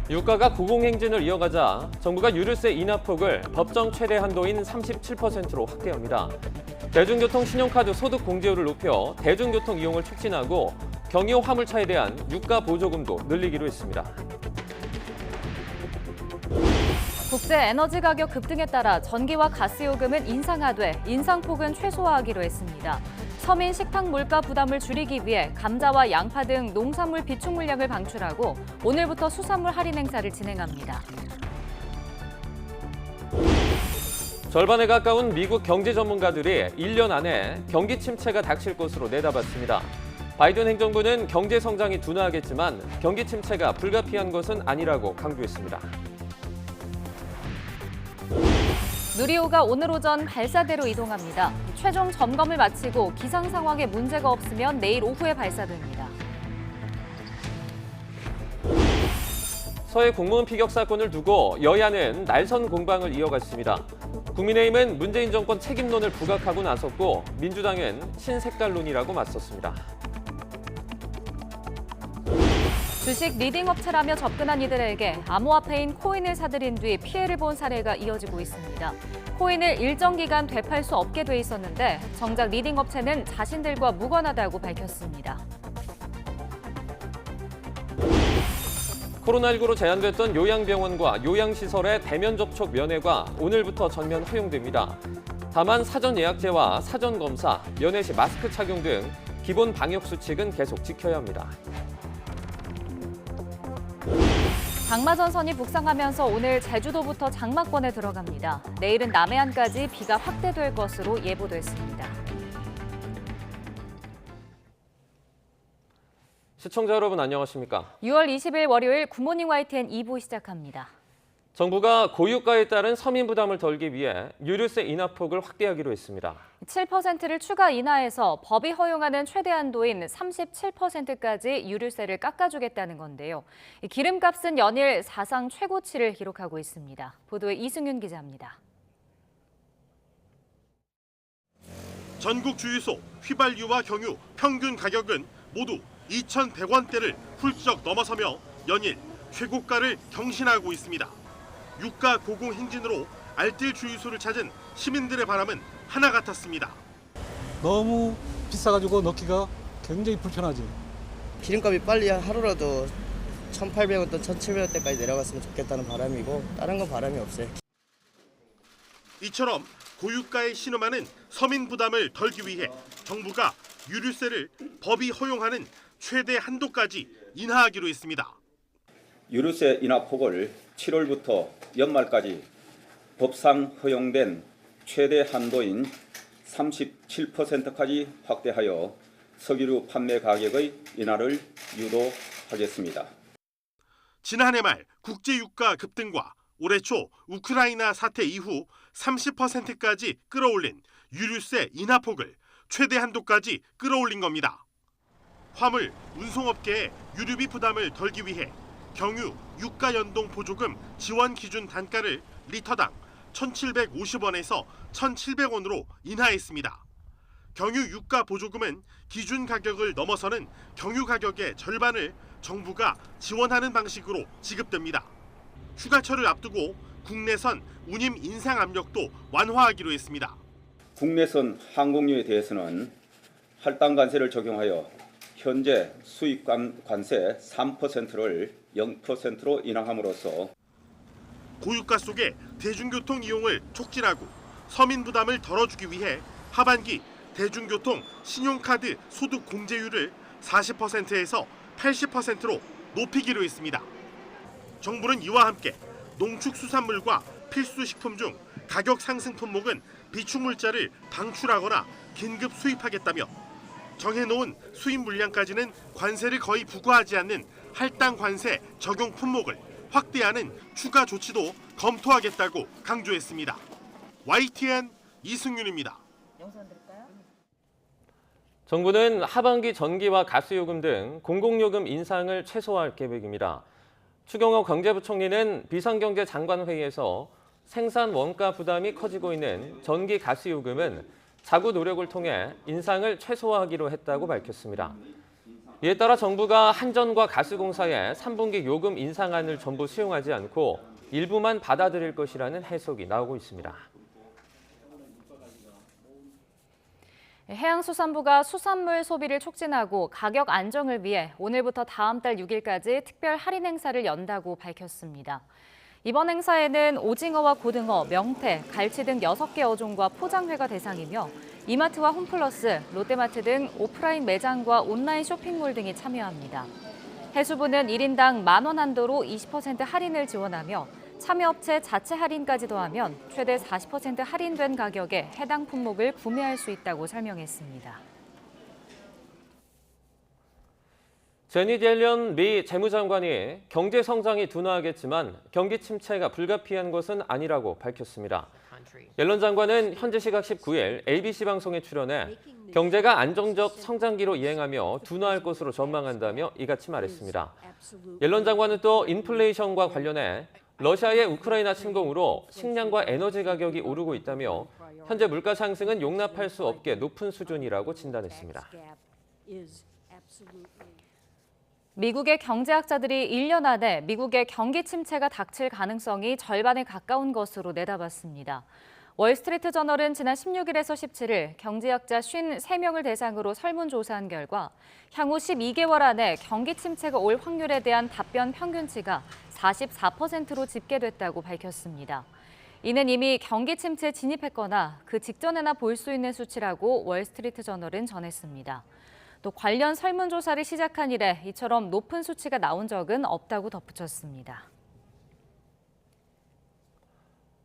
유가가 고공행진을 이어가자 정부가 유류세 인하폭을 법정 최대 한도인 37%로 확대합니다. 대중교통 신용카드 소득 공제율을 높여 대중교통 이용을 촉진하고 경유 화물차에 대한 유가 보조금도 늘리기로 했습니다. 국제 에너지 가격 급등에 따라 전기와 가스 요금은 인상하되 인상폭은 최소화하기로 했습니다. 서민 식탁 물가 부담을 줄이기 위해 감자와 양파 등 농산물 비축 물량을 방출하고 오늘부터 수산물 할인 행사를 진행합니다. 절반에 가까운 미국 경제 전문가들이 1년 안에 경기 침체가 닥칠 것으로 내다봤습니다. 바이든 행정부는 경제 성장이 둔화하겠지만 경기 침체가 불가피한 것은 아니라고 강조했습니다. 누리호가 오늘 오전 발사대로 이동합니다. 최종 점검을 마치고 기상 상황에 문제가 없으면 내일 오후에 발사됩니다. 서해 공무원 피격 사건을 두고 여야는 날선 공방을 이어갔습니다. 국민의힘은 문재인 정권 책임론을 부각하고 나섰고 민주당은 신색깔론이라고 맞섰습니다. 주식 리딩 업체라며 접근한 이들에게 암호화폐인 코인을 사들인 뒤 피해를 본 사례가 이어지고 있습니다. 코인을 일정 기간 되팔 수 없게 돼 있었는데 정작 리딩 업체는 자신들과 무관하다고 밝혔습니다. 코로나19로 제한됐던 요양병원과 요양시설의 대면 접촉 면회가 오늘부터 전면 허용됩니다. 다만 사전 예약제와 사전 검사, 면회 시 마스크 착용 등 기본 방역 수칙은 계속 지켜야 합니다. 장마전선이 북상하면서 오늘 제주도부터 장마권에 들어갑니다. 내일은 남해안까지 비가 확대될 것으로 예보됐습니다. 시청자 여러분 안녕하십니까? 6월 20일 월요일 굿모닝 YTN 2부 시작합니다. 정부가 고유가에 따른 서민 부담을 덜기 위해 유류세 인하폭을 확대하기로 했습니다. 7%를 추가 인하해서 법이 허용하는 최대 한도인 37%까지 유류세를 깎아주겠다는 건데요. 기름값은 연일 사상 최고치를 기록하고 있습니다. 보도에 이승윤 기자입니다. 전국 주유소 휘발유와 경유 평균 가격은 모두 2,100원대를 훌쩍 넘어서며 연일 최고가를 경신하고 있습니다. 유가 고공행진으로 알뜰 주유소를 찾은 시민들의 바람은 하나 같았습니다. 너무 비싸가지고 넣기가 굉장히 불편하지. 기름값이 빨리 하루라도 1,800원대, 1,700원대까지 내려갔으면 좋겠다는 바람이고 다른 건 바람이 없어요. 이처럼 고유가에 신음하는 서민 부담을 덜기 위해 정부가 유류세를 법이 허용하는 최대 한도까지 인하하기로 했습니다. 유류세 인하폭을 7월부터 연말까지 법상 허용된 최대 한도인 37%까지 확대하여 석유류 판매 가격의 인하를 유도하겠습니다. 지난해 말 국제유가 급등과 올해 초 우크라이나 사태 이후 30%까지 끌어올린 유류세 인하폭을 최대 한도까지 끌어올린 겁니다. 화물, 운송업계의 유류비 부담을 덜기 위해 경유 유가 연동 보조금 지원 기준 단가를 리터당 1,750원에서 1,700원으로 인하했습니다. 경유 유가 보조금은 기준 가격을 넘어서는 경유 가격의 절반을 정부가 지원하는 방식으로 지급됩니다. 휴가철을 앞두고 국내선 운임 인상 압력도 완화하기로 했습니다. 국내선 항공료에 대해서는 할당 관세를 적용하여 현재 수입 관세 3%를 0%로 인하함으로써 고유가 속에 대중교통 이용을 촉진하고 서민 부담을 덜어주기 위해 하반기 대중교통 신용카드 소득 공제율을 40%에서 80%로 높이기로 했습니다. 정부는 이와 함께 농축수산물과 필수식품 중 가격 상승 품목은 비축물자를 방출하거나 긴급 수입하겠다며 정해놓은 수입 물량까지는 관세를 거의 부과하지 않는 할당 관세 적용 품목을 확대하는 추가 조치도 검토하겠다고 강조했습니다. YTN 이승윤입니다. 정부는 하반기 전기와 가스요금 등 공공요금 인상을 최소화할 계획입니다. 추경호 경제부총리는 비상경제장관회의에서 생산 원가 부담이 커지고 있는 전기, 가스요금은 자구 노력을 통해 인상을 최소화하기로 했다고 밝혔습니다. 이에 따라 정부가 한전과 가스공사의 3분기 요금 인상안을 전부 수용하지 않고 일부만 받아들일 것이라는 해석이 나오고 있습니다. 해양수산부가 수산물 소비를 촉진하고 가격 안정을 위해 오늘부터 다음 달 6일까지 특별 할인 행사를 연다고 밝혔습니다. 이번 행사에는 오징어와 고등어, 명태, 갈치 등 6개 어종과 포장회가 대상이며 이마트와 홈플러스, 롯데마트 등 오프라인 매장과 온라인 쇼핑몰 등이 참여합니다. 해수부는 1인당 10,000원 한도로 20% 할인을 지원하며 참여업체 자체 할인까지 더하면 최대 40% 할인된 가격에 해당 품목을 구매할 수 있다고 설명했습니다. 제닛 옐런 미 재무장관이 경제 성장이 둔화하겠지만 경기 침체가 불가피한 것은 아니라고 밝혔습니다. 옐런 장관은 현지 시각 19일 ABC 방송에 출연해 경제가 안정적 성장기로 이행하며 둔화할 것으로 전망한다며 이같이 말했습니다. 옐런 장관은 또 인플레이션과 관련해 러시아의 우크라이나 침공으로 식량과 에너지 가격이 오르고 있다며 현재 물가 상승은 용납할 수 없게 높은 수준이라고 진단했습니다. 미국의 경제학자들이 1년 안에 미국의 경기 침체가 닥칠 가능성이 절반에 가까운 것으로 내다봤습니다. 월스트리트 저널은 지난 16일에서 17일 경제학자 53명을 대상으로 설문조사한 결과 향후 12개월 안에 경기 침체가 올 확률에 대한 답변 평균치가 44%로 집계됐다고 밝혔습니다. 이는 이미 경기 침체에 진입했거나 그 직전에나 볼 수 있는 수치라고 월스트리트 저널은 전했습니다. 또 관련 설문조사를 시작한 이래 이처럼 높은 수치가 나온 적은 없다고 덧붙였습니다.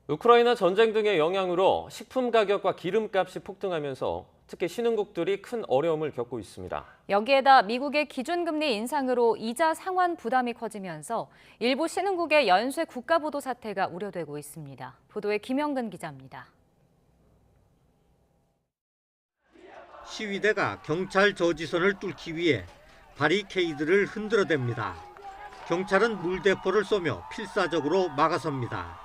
우크라이나 전쟁 등의 영향으로 식품 가격과 기름값이 폭등하면서 특히 신흥국들이 큰 어려움을 겪고 있습니다. 여기에다 미국의 기준금리 인상으로 이자 상환 부담이 커지면서 일부 신흥국의 연쇄 국가부도 사태가 우려되고 있습니다. 보도에 김영근 기자입니다. 시위대가 경찰 저지선을 뚫기 위해 바리케이드를 흔들어댑니다. 경찰은 물대포를 쏘며 필사적으로 막아섭니다.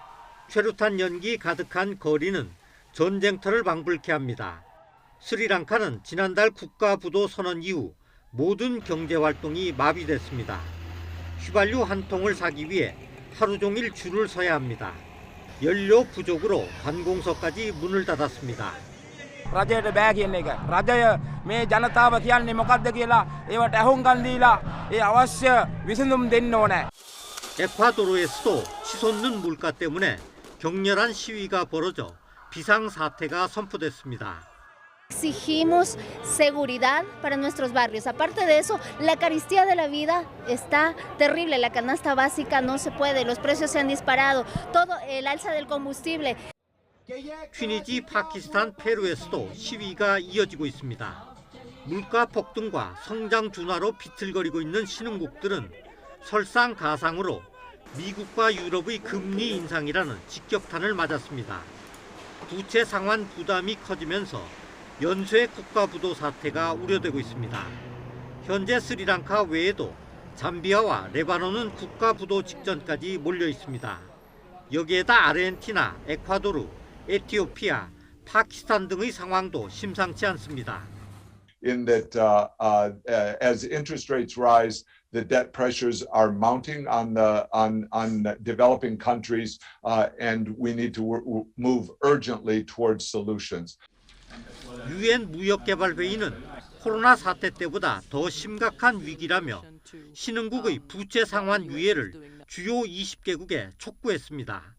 최루탄 연기 가득한 거리는 전쟁터를 방불케 합니다. 스리랑카는 지난달 국가부도 선언 이후 모든 경제활동이 마비됐습니다. 휘발유 한 통을 사기 위해 하루 종일 줄을 서야 합니다. 연료 부족으로 관공서까지 문을 닫았습니다. රජයට බෑ කියන එක. රජය මේ ජනතාව කියන්නේ මොකක්ද කියලා ඒවට ඇහුම්කන් දීලා ඒ අවශ්‍ය විසඳුම් දෙන්න ඕනේ. 에콰도르에서도 치솟는 물가 때문에 격렬한 시위가 벌어져 비상사태가 선포됐습니다. Exigimos seguridad para nuestros barrios. Aparte de eso, la carestía de la vida está terrible. La canasta básica no se puede, los precios se han disparado, todo el alza del combustible. 튀니지, 파키스탄, 페루에서도 시위가 이어지고 있습니다. 물가 폭등과 성장 둔화로 비틀거리고 있는 신흥국들은 설상가상으로 미국과 유럽의 금리 인상이라는 직격탄을 맞았습니다. 부채 상환 부담이 커지면서 연쇄 국가부도 사태가 우려되고 있습니다. 현재 스리랑카 외에도 잠비아와 레바논은 국가부도 직전까지 몰려 있습니다. 여기에다 아르헨티나, 에콰도르, 에티오피아, 파키스탄 등의 상황도 심상치 않습니다. In that as interest rates rise, the debt pressures are mounting on developing countries, and we need to move urgently towards solutions. 유엔 무역개발회의는 코로나 사태 때보다 더 심각한 위기라며 신흥국의 부채 상환 유예를 주요 20개국에 촉구했습니다.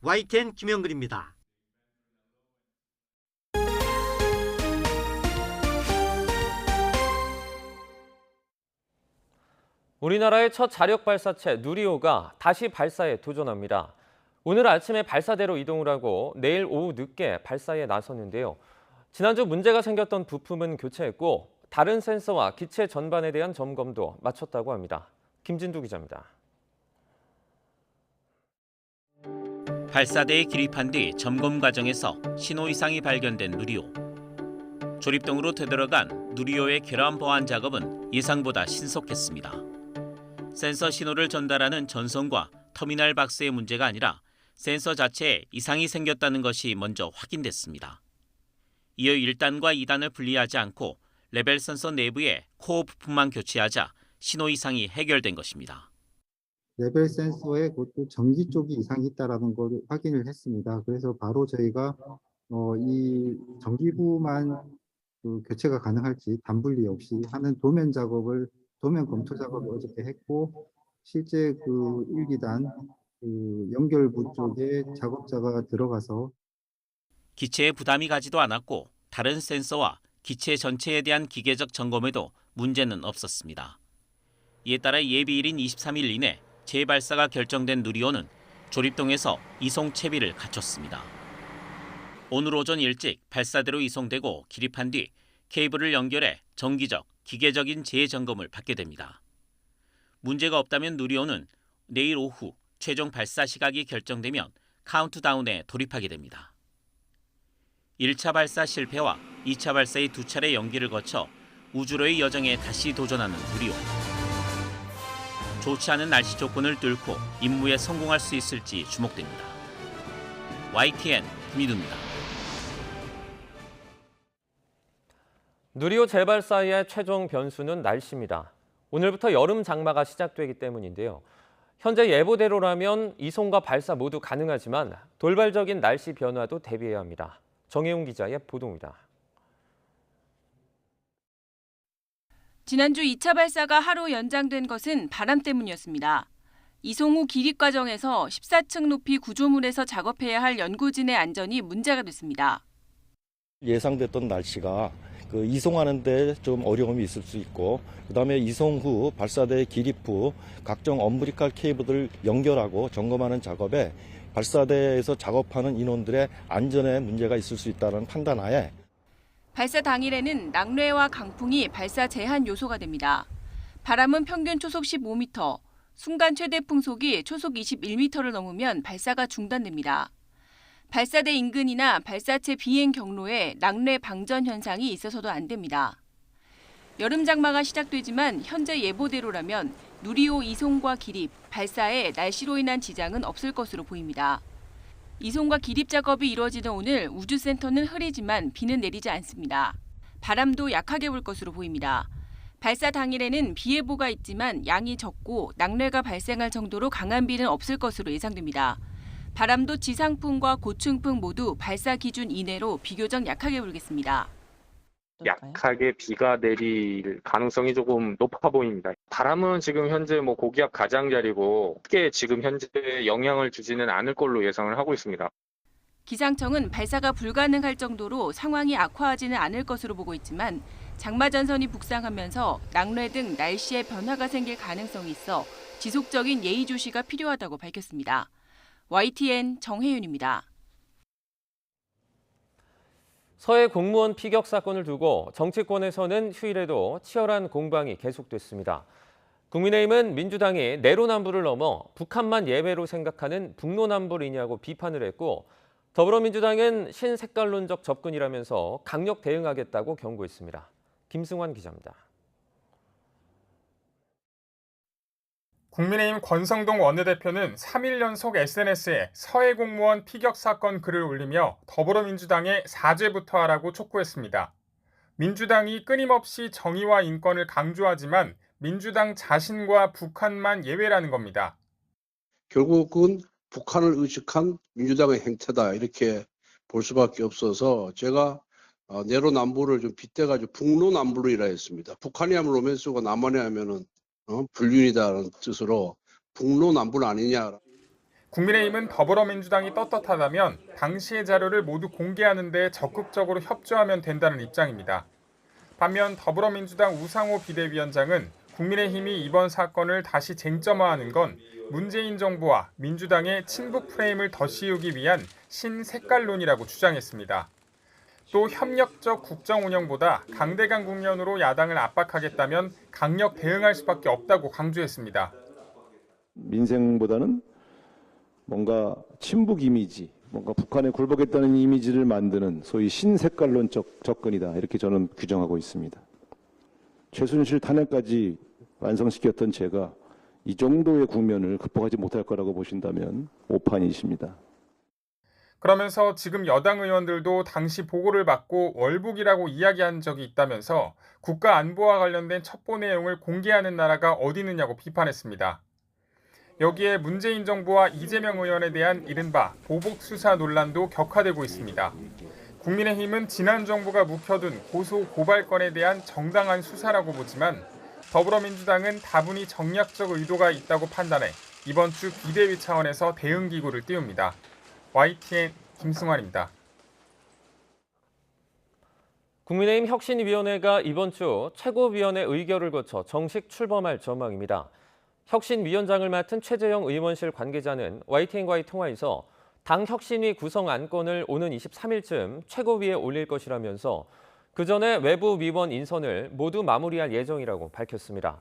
YTN 김영근입니다. 우리나라의 첫 자력 발사체 누리호가 다시 발사에 도전합니다. 오늘 아침에 발사대로 이동을 하고 내일 오후 늦게 발사에 나섰는데요. 지난주 문제가 생겼던 부품은 교체했고 다른 센서와 기체 전반에 대한 점검도 마쳤다고 합니다. 김진두 기자입니다. 발사대에 기립한 뒤 점검 과정에서 신호 이상이 발견된 누리호. 조립동으로 되돌아간 누리호의 결함 보완 작업은 예상보다 신속했습니다. 센서 신호를 전달하는 전선과 터미널 박스의 문제가 아니라 센서 자체에 이상이 생겼다는 것이 먼저 확인됐습니다. 이어 1단과 2단을 분리하지 않고 레벨 센서 내부에 코어 부품만 교체하자 신호 이상이 해결된 것입니다. 레벨 센서에 그것도 전기 쪽이 이상이 있다라는 걸 확인을 했습니다. 그래서 바로 저희가 이 전기부만 교체가 가능할지 단분리 없이 하는 도면 검토 작업을 어저께 했고, 실제 그 1기단 연결부 쪽에 작업자가 들어가서 기체에 부담이 가지도 않았고 다른 센서와 기체 전체에 대한 기계적 점검에도 문제는 없었습니다. 이에 따라 예비일인 23일 이내 재발사가 결정된 누리호는 조립동에서 이송 채비를 갖췄습니다. 오늘 오전 일찍 발사대로 이송되고 기립한 뒤 케이블을 연결해 정기적, 기계적인 재점검을 받게 됩니다. 문제가 없다면 누리호는 내일 오후 최종 발사 시각이 결정되면 카운트다운에 돌입하게 됩니다. 1차 발사 실패와 2차 발사의 2차례 연기를 거쳐 우주로의 여정에 다시 도전하는 누리호. 좋지 않은 날씨 조건을 뚫고 임무에 성공할 수 있을지 주목됩니다. YTN 김희두입니다. 누리호 재발사의 최종 변수는 날씨입니다. 오늘부터 여름 장마가 시작되기 때문인데요. 현재 예보대로라면 이송과 발사 모두 가능하지만 돌발적인 날씨 변화도 대비해야 합니다. 정혜용 기자의 보도입니다. 지난주 2차 발사가 하루 연장된 것은 바람 때문이었습니다. 이송 후 기립 과정에서 14층 높이 구조물에서 작업해야 할 연구진의 안전이 문제가 됐습니다. 예상됐던 날씨가 이송하는데 좀 어려움이 있을 수 있고, 그다음에 이송 후 발사대 기립 후 각종 엄브리칼 케이블을 연결하고 점검하는 작업에 발사대에서 작업하는 인원들의 안전에 문제가 있을 수 있다는 판단하에 발사 당일에는 낙뢰와 강풍이 발사 제한 요소가 됩니다. 바람은 평균 초속 15m, 순간 최대 풍속이 초속 21m를 넘으면 발사가 중단됩니다. 발사대 인근이나 발사체 비행 경로에 낙뢰 방전 현상이 있어서도 안 됩니다. 여름 장마가 시작되지만 현재 예보대로라면 누리호 이송과 기립, 발사에 날씨로 인한 지장은 없을 것으로 보입니다. 이송과 기립 작업이 이루어지는 오늘 우주센터는 흐리지만 비는 내리지 않습니다. 바람도 약하게 불 것으로 보입니다. 발사 당일에는 비 예보가 있지만 양이 적고 낙뢰가 발생할 정도로 강한 비는 없을 것으로 예상됩니다. 바람도 지상풍과 고층풍 모두 발사 기준 이내로 비교적 약하게 불겠습니다. 약하게 비가 내릴 가능성이 조금 높아 보입니다. 바람은 지금 현재 고기압 가장자리고 크게 지금 현재 영향을 주지는 않을 걸로 예상을 하고 있습니다. 기상청은 발사가 불가능할 정도로 상황이 악화하지는 않을 것으로 보고 있지만 장마 전선이 북상하면서 낙뢰 등 날씨의 변화가 생길 가능성이 있어 지속적인 예의주시가 필요하다고 밝혔습니다. YTN 정혜윤입니다. 서해 공무원 피격 사건을 두고 정치권에서는 휴일에도 치열한 공방이 계속됐습니다. 국민의힘은 민주당이 내로남불을 넘어 북한만 예외로 생각하는 북로남불이냐고 비판을 했고, 더불어민주당은 신색깔론적 접근이라면서 강력 대응하겠다고 경고했습니다. 김승환 기자입니다. 국민의힘 권성동 원내대표는 3일 연속 SNS에 서해 공무원 피격 사건 글을 올리며 더불어민주당에 사죄부터 하라고 촉구했습니다. 민주당이 끊임없이 정의와 인권을 강조하지만 민주당 자신과 북한만 예외라는 겁니다. 결국은 북한을 의식한 민주당의 행태다, 이렇게 볼 수밖에 없어서 제가 내로남불을 좀 빗대가지고 북로남불이라 했습니다. 북한이 하면 로맨스고 남한이 하면은 불륜이다라는 뜻으로 북로남불 아니냐. 국민의힘은 더불어민주당이 떳떳하다면 당시의 자료를 모두 공개하는 데 적극적으로 협조하면 된다는 입장입니다. 반면 더불어민주당 우상호 비대위원장은 국민의힘이 이번 사건을 다시 쟁점화하는 건 문재인 정부와 민주당의 친북 프레임을 더 씌우기 위한 신색깔론이라고 주장했습니다. 또 협력적 국정 운영보다 강대강 국면으로 야당을 압박하겠다면 강력 대응할 수밖에 없다고 강조했습니다. 민생보다는 뭔가 친북 이미지, 뭔가 북한에 굴복했다는 이미지를 만드는 소위 신색깔론적 접근이다, 이렇게 저는 규정하고 있습니다. 최순실 탄핵까지 완성시켰던 제가 이 정도의 국면을 극복하지 못할 거라고 보신다면 오판이십니다. 그러면서 지금 여당 의원들도 당시 보고를 받고 월북이라고 이야기한 적이 있다면서 국가 안보와 관련된 첩보 내용을 공개하는 나라가 어디 있느냐고 비판했습니다. 여기에 문재인 정부와 이재명 의원에 대한 이른바 보복 수사 논란도 격화되고 있습니다. 국민의힘은 지난 정부가 묵혀둔 고소 고발건에 대한 정당한 수사라고 보지만 더불어민주당은 다분히 정략적 의도가 있다고 판단해 이번 주 비대위 차원에서 대응기구를 띄웁니다. YTN 김승환입니다. 국민의힘 혁신위원회가 이번 주 최고위원회 의결을 거쳐 정식 출범할 전망입니다. 혁신위원장을 맡은 최재형 의원실 관계자는 YTN과의 통화에서 당 혁신위 구성 안건을 오는 23일쯤 최고위에 올릴 것이라면서 그 전에 외부 위원 인선을 모두 마무리할 예정이라고 밝혔습니다.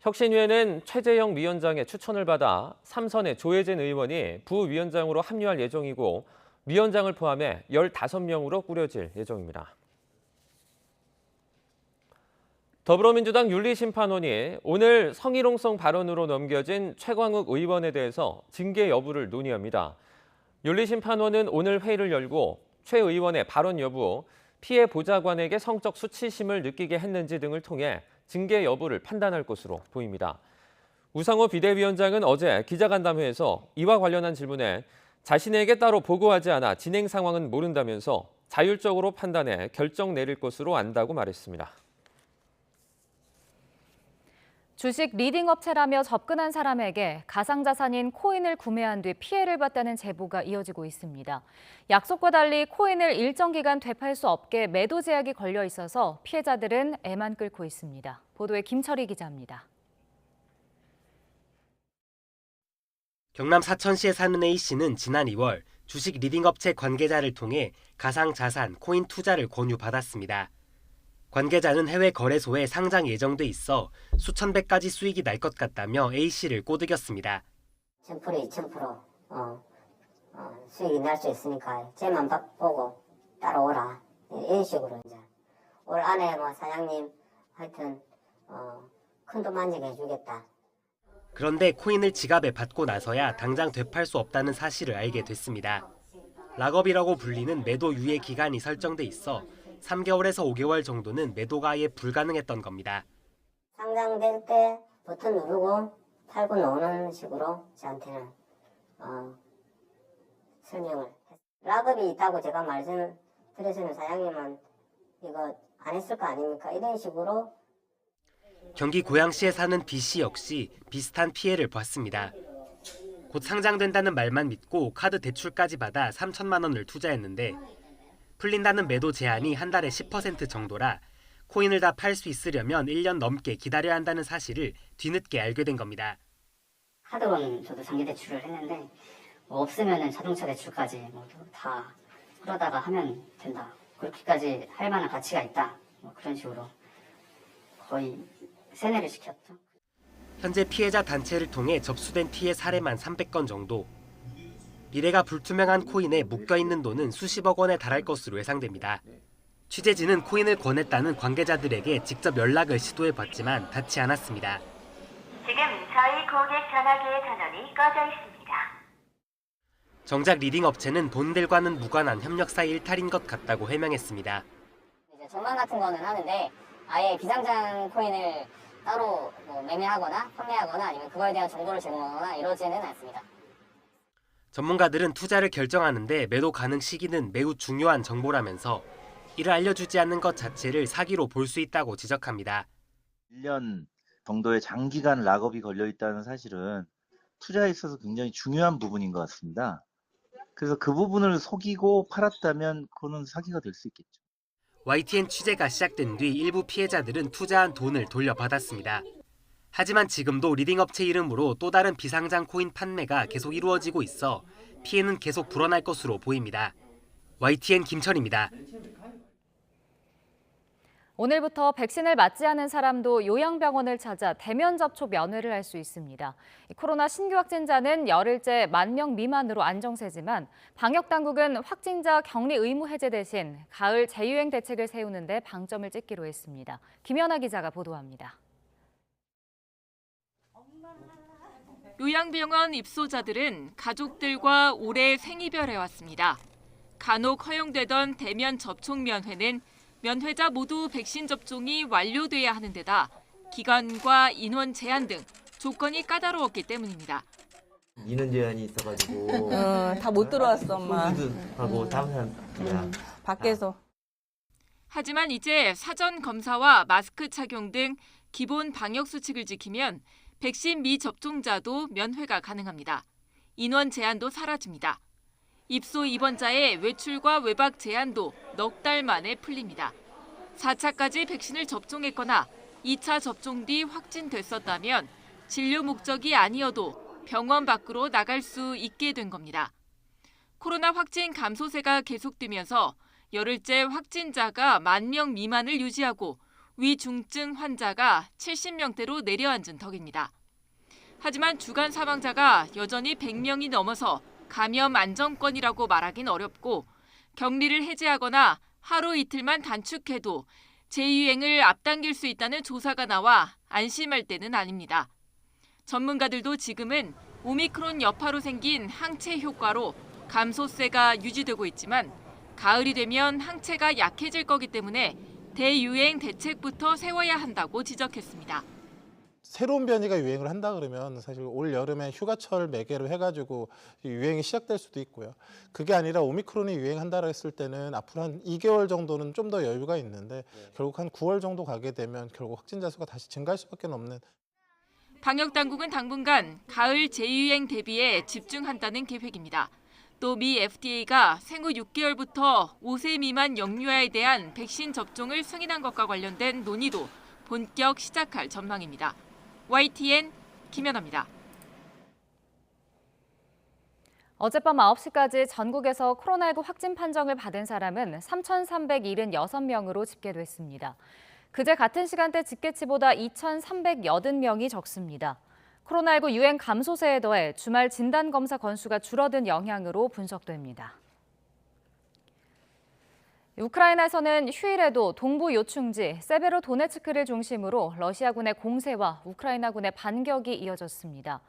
혁신위에는 최재형 위원장의 추천을 받아 3선의 조혜진 의원이 부위원장으로 합류할 예정이고 위원장을 포함해 15명으로 꾸려질 예정입니다. 더불어민주당 윤리심판원이 오늘 성희롱성 발언으로 넘겨진 최광욱 의원에 대해서 징계 여부를 논의합니다. 윤리심판원은 오늘 회의를 열고 최 의원의 발언 여부, 피해 보좌관에게 성적 수치심을 느끼게 했는지 등을 통해 징계 여부를 판단할 것으로 보입니다. 우상호 비대위원장은 어제 기자간담회에서 이와 관련한 질문에 자신에게 따로 보고하지 않아 진행 상황은 모른다면서 자율적으로 판단해 결정 내릴 것으로 안다고 말했습니다. 주식 리딩업체라며 접근한 사람에게 가상자산인 코인을 구매한 뒤 피해를 봤다는 제보가 이어지고 있습니다. 약속과 달리 코인을 일정 기간 되팔 수 없게 매도 제약이 걸려 있어서 피해자들은 애만 끓고 있습니다. 보도에 김철희 기자입니다. 경남 사천시에 사는 A씨는 지난 2월 주식 리딩업체 관계자를 통해 가상자산 코인 투자를 권유받았습니다. 관계자는 해외 거래소에 상장 예정돼 있어 수천 배까지 수익이 날 것 같다며 A씨를 꼬드겼습니다. 1000% 2000% 수익이 날 수 있으니까 쟤만 보고 따라오라 이런 식으로 이제 올 안에 뭐 사장님 하여튼 큰 돈 만지게 해주겠다. 그런데 코인을 지갑에 받고 나서야 당장 되팔 수 없다는 사실을 알게 됐습니다. 락업이라고 불리는 매도 유예 기간이 설정돼 있어 3개월에서 5개월 정도는 매도가 아예 불가능했던 겁니다. 상장될 때 버튼 누르고 팔고 나오는 식으로 저한테는 설명을 했어요. 락업이 있다고 제가 말씀드렸으면 사장님은 이거 안 했을 거 아닙니까? 이런 식으로. 경기 고양시에 사는 B씨 역시 비슷한 피해를 봤습니다. 곧 상장된다는 말만 믿고 카드 대출까지 받아 3천만 원을 투자했는데 풀린다는 매도 제한이 한 달에 10% 정도라 코인을 다 팔 수 있으려면 1년 넘게 기다려야 한다는 사실을 뒤늦게 알게 된 겁니다. 카드론 저도 장기 대출을 했는데 뭐 없으면 자동차 대출까지 모두 다 그러다가 하면 된다. 그렇게까지 할 만한 가치가 있다. 뭐 그런 식으로 거의 세뇌를 시켰죠. 현재 피해자 단체를 통해 접수된 피해 사례만 300건 정도. 미래가 불투명한 코인에 묶여있는 돈은 수십억 원에 달할 것으로 예상됩니다. 취재진은 코인을 권했다는 관계자들에게 직접 연락을 시도해봤지만 닿지 않았습니다. 지금 저희 고객 전화기의 전원이 꺼져 있습니다. 정작 리딩 업체는 본인들과는 무관한 협력사의 일탈인 것 같다고 해명했습니다. 이제 전망 같은 거는 하는데 아예 비상장 코인을 따로 뭐 매매하거나 판매하거나 아니면 그거에 대한 정보를 제공하거나 이러지는 않습니다. 전문가들은 투자를 결정하는데 매도 가능 시기는 매우 중요한 정보라면서 이를 알려주지 않는 것 자체를 사기로 볼 수 있다고 지적합니다. 1년 정도의 장기간 락업이 걸려 있다는 사실은 투자에 있어서 굉장히 중요한 부분인 것 같습니다. 그래서 그 부분을 속이고 팔았다면 그거는 사기가 될 수 있겠죠. YTN 취재가 시작된 뒤 일부 피해자들은 투자한 돈을 돌려받았습니다. 하지만 지금도 리딩업체 이름으로 또 다른 비상장 코인 판매가 계속 이루어지고 있어 피해는 계속 불어날 것으로 보입니다. YTN 김철입니다. 오늘부터 백신을 맞지 않은 사람도 요양병원을 찾아 대면 접촉 면회를 할 수 있습니다. 코로나 신규 확진자는 열흘째 10,000명 미만으로 안정세지만 방역당국은 확진자 격리 의무 해제 대신 가을 재유행 대책을 세우는 데 방점을 찍기로 했습니다. 김연아 기자가 보도합니다. 요양병원 입소자들은 가족들과 오래 생이별해왔습니다. 간혹 허용되던 대면 접촉 면회는 면회자 모두 백신 접종이 완료돼야 하는 데다 기간과 인원 제한 등 조건이 까다로웠기 때문입니다. 인원 제한이 있어가지고 다 못 들어왔어, 엄마. 하고 다른 사람 밖에서. 하지만 이제 사전 검사와 마스크 착용 등 기본 방역 수칙을 지키면 백신 미접종자도 면회가 가능합니다. 인원 제한도 사라집니다. 입소 입원자의 외출과 외박 제한도 넉 달 만에 풀립니다. 4차까지 백신을 접종했거나 2차 접종 뒤 확진됐었다면 진료 목적이 아니어도 병원 밖으로 나갈 수 있게 된 겁니다. 코로나 확진 감소세가 계속되면서 열흘째 확진자가 10,000명 미만을 유지하고 위중증 환자가 70명대로 내려앉은 덕입니다. 하지만 주간 사망자가 여전히 100명이 넘어서 감염 안정권이라고 말하긴 어렵고 격리를 해제하거나 하루 이틀만 단축해도 재유행을 앞당길 수 있다는 조사가 나와 안심할 때는 아닙니다. 전문가들도 지금은 오미크론 여파로 생긴 항체 효과로 감소세가 유지되고 있지만 가을이 되면 항체가 약해질 거기 때문에 대유행 대책부터 세워야 한다고 지적했습니다. 새로운 변이가 유행을 한다 그러면 사실 올 여름에 휴가철 매개로 해가지고 유행이 시작될 수도 있고요. 그게 아니라 오미크론이 유행한다고 했을 때는 앞으로 한 2개월 정도는 좀 더 여유가 있는데 결국 한 9월 정도 가게 되면 결국 확진자 수가 다시 증가할 수밖에 없는. 방역당국은 당분간 가을 재유행 대비에 집중한다는 계획입니다. 또 미 FDA가 생후 6개월부터 5세 미만 영유아에 대한 백신 접종을 승인한 것과 관련된 논의도 본격 시작할 전망입니다. YTN 김연아입니다. 어젯밤 9시까지 전국에서 코로나19 확진 판정을 받은 사람은 3,376명으로 집계됐습니다. 그제 같은 시간대 집계치보다 2,380명이 적습니다. 코로나19 유행 감소세에 더해 주말 진단검사 건수가 줄어든 영향으로 분석됩니다. 우크라이나에서는 휴일에도 동부 요충지 세베로도네츠크를 중심으로 러시아군의 공세와 우크라이나군의 반격이 이어졌습니다.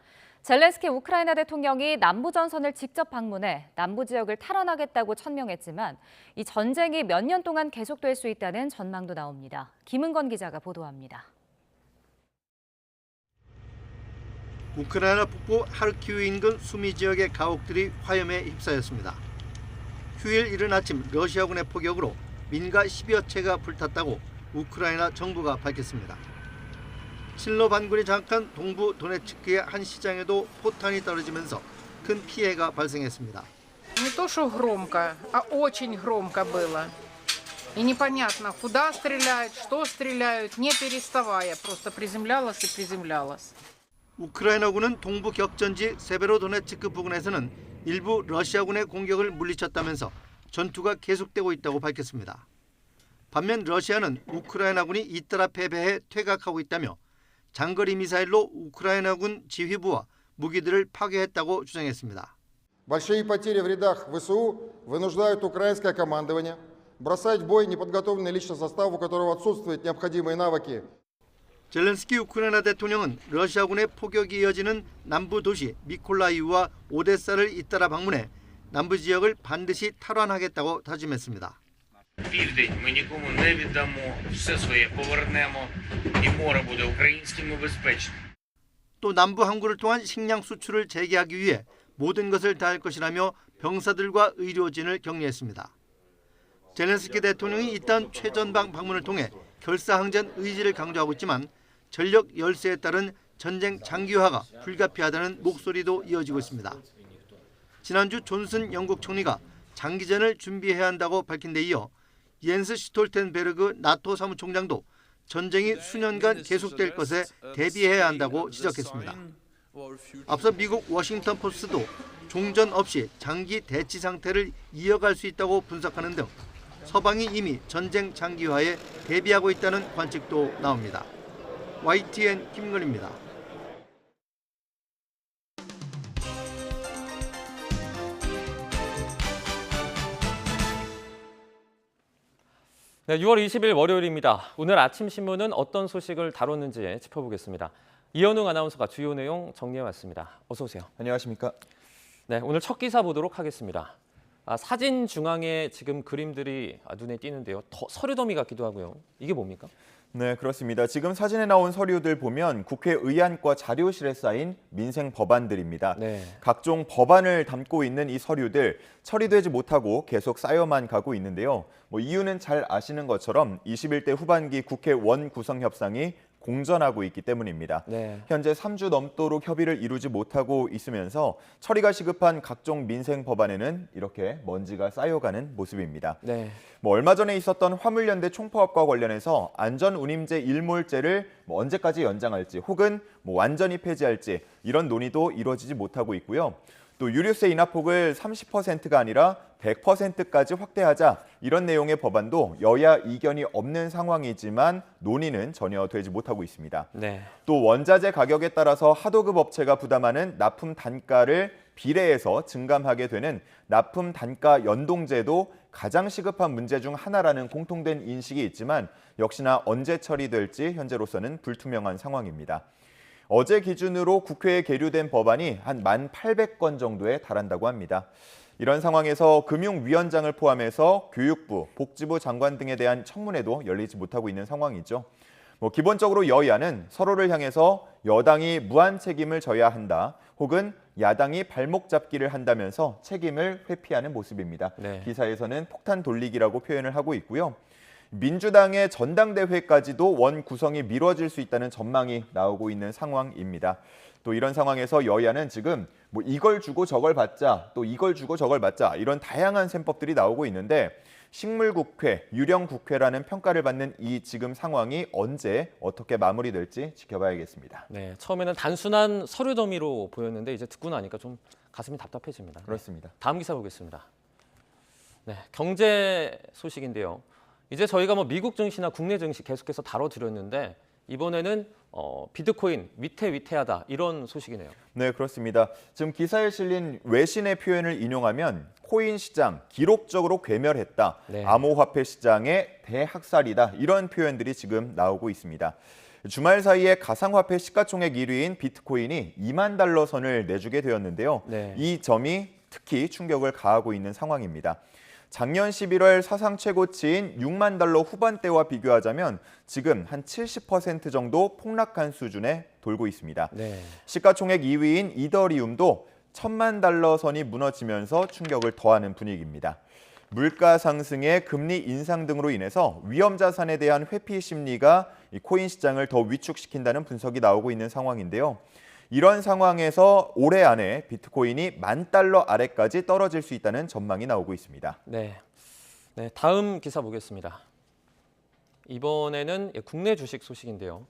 젤렌스키 우크라이나 대통령이 남부전선을 직접 방문해 남부 지역을 탈환하겠다고 천명했지만 이 전쟁이 몇 년 동안 계속될 수 있다는 전망도 나옵니다. 김은건 기자가 보도합니다. 우크라이나 북부 하르키우 인근 수미 지역의 가옥들이 화염에 휩싸였습니다. 휴일 이른 아침 러시아군의 포격으로 민가 10여 채가 불탔다고 우크라이나 정부가 밝혔습니다. 친러 반군이 장악한 동부 도네츠크의 한 시장에도 포탄이 떨어지면서 큰 피해가 발생했습니다. Не то что громко, а очень громко было. И непонятно, куда стреляют, что стреляют, не переставая, просто приземлялось и приземлялось. 우크라이나군은 동부 격전지 세베로도네츠크 부근에서는 일부 러시아군의 공격을 물리쳤다면서 전투가 계속되고 있다고 밝혔습니다. 반면 러시아는 우크라이나군이 잇따라 패배해 퇴각하고 있다며 장거리 미사일로 우크라이나군 지휘부와 무기들을 파괴했다고 주장했습니다. Большие потери в рядах ВСУ вынуждают украинское командование бросать в бой неподготовленный личный состав, у которого отсутствуют необходимые навыки. 젤렌스키 우크라이나 대통령은 러시아군의 포격이 이어지는 남부 도시 미콜라이우와 오데사를 잇따라 방문해 남부 지역을 반드시 탈환하겠다고 다짐했습니다. Південь ми нікому не віддамо, все своє повернемо, і море буде українським і безпечним. 또 남부 항구를 통한 식량 수출을 재개하기 위해 모든 것을 다할 것이라며 병사들과 의료진을 격려했습니다. 젤렌스키 대통령이 이딴 최전방 방문을 통해 결사항전 의지를 강조하고 있지만 전력 열세에 따른 전쟁 장기화가 불가피하다는 목소리도 이어지고 있습니다. 지난주 존슨 영국 총리가 장기전을 준비해야 한다고 밝힌 데 이어 옌스 스톨텐베르그 나토 사무총장도 전쟁이 수년간 계속될 것에 대비해야 한다고 지적했습니다. 앞서 미국 워싱턴 포스트도 종전 없이 장기 대치 상태를 이어갈 수 있다고 분석하는 등 서방이 이미 전쟁 장기화에 대비하고 있다는 관측도 나옵니다. YTN 김건희입니다. 네, 6월 20일 월요일입니다. 오늘 아침 신문은 어떤 소식을 다뤘는지 짚어보겠습니다. 이현웅 아나운서가 주요 내용 정리해왔습니다. 어서 오세요. 안녕하십니까. 네, 오늘 첫 기사 보도록 하겠습니다. 사진 중앙에 지금 그림들이 눈에 띄는데요. 서류 더미 같기도 하고요. 이게 뭡니까? 네, 그렇습니다. 지금 사진에 나온 서류들 보면 국회의안과 자료실에 쌓인 민생 법안들입니다. 네. 각종 법안을 담고 있는 이 서류들 처리되지 못하고 계속 쌓여만 가고 있는데요. 이유는 잘 아시는 것처럼 21대 후반기 국회 원구성 협상이 공전하고 있기 때문입니다. 네. 현재 3주 넘도록 협의를 이루지 못하고 있으면서 처리가 시급한 각종 민생 법안에는 이렇게 먼지가 쌓여가는 모습입니다. 네. 얼마 전에 있었던 화물연대 총파업과 관련해서 안전운임제 일몰제를 언제까지 연장할지 혹은 완전히 폐지할지 이런 논의도 이루어지지 못하고 있고요. 또 유류세 인하폭을 30%가 아니라 100%까지 확대하자 이런 내용의 법안도 여야 이견이 없는 상황이지만 논의는 전혀 되지 못하고 있습니다. 네. 또 원자재 가격에 따라서 하도급 업체가 부담하는 납품 단가를 비례해서 증감하게 되는 납품 단가 연동제도 가장 시급한 문제 중 하나라는 공통된 인식이 있지만 역시나 언제 처리될지 현재로서는 불투명한 상황입니다. 어제 기준으로 국회에 계류된 법안이 한 1,800건 정도에 달한다고 합니다. 이런 상황에서 금융위원장을 포함해서 교육부, 복지부 장관 등에 대한 청문회도 열리지 못하고 있는 상황이죠. 기본적으로 여야는 서로를 향해서 여당이 무한 책임을 져야 한다, 혹은 야당이 발목 잡기를 한다면서 책임을 회피하는 모습입니다. 네. 기사에서는 폭탄 돌리기라고 표현을 하고 있고요. 민주당의 전당대회까지도 원 구성이 미뤄질 수 있다는 전망이 나오고 있는 상황입니다. 또 이런 상황에서 여야는 지금 이걸 주고 저걸 받자, 또 이걸 주고 저걸 받자 이런 다양한 셈법들이 나오고 있는데 식물국회, 유령국회라는 평가를 받는 이 지금 상황이 언제 어떻게 마무리될지 지켜봐야겠습니다. 네, 처음에는 단순한 서류 더미로 보였는데 이제 듣고 나니까 좀 가슴이 답답해집니다. 그렇습니다. 다음 기사 보겠습니다. 네, 경제 소식인데요. 이제 저희가 미국 증시나 국내 증시 계속해서 다뤄드렸는데 이번에는 비트코인 위태위태하다 이런 소식이네요. 네, 그렇습니다. 지금 기사에 실린 외신의 표현을 인용하면 코인 시장 기록적으로 괴멸했다. 네. 암호화폐 시장의 대학살이다. 이런 표현들이 지금 나오고 있습니다. 주말 사이에 가상화폐 시가총액 1위인 비트코인이 2만 달러 선을 내주게 되었는데요. 네. 이 점이 특히 충격을 가하고 있는 상황입니다. 작년 11월 사상 최고치인 6만 달러 후반대와 비교하자면 지금 한 70% 정도 폭락한 수준에 돌고 있습니다. 네. 시가총액 2위인 이더리움도 1,000만 달러 선이 무너지면서 충격을 더하는 분위기입니다. 물가 상승에 금리 인상 등으로 인해서 위험 자산에 대한 회피 심리가 이 코인 시장을 더 위축시킨다는 분석이 나오고 있는 상황인데요. 이런 상황에서 올해 안에 비트코인이 10,000달러 아래까지 떨어질 수 있다는 전망이 나오고 있습니다. 네, 다음 기사 보겠습니다. 이번에는 국내 주식 소식인데요.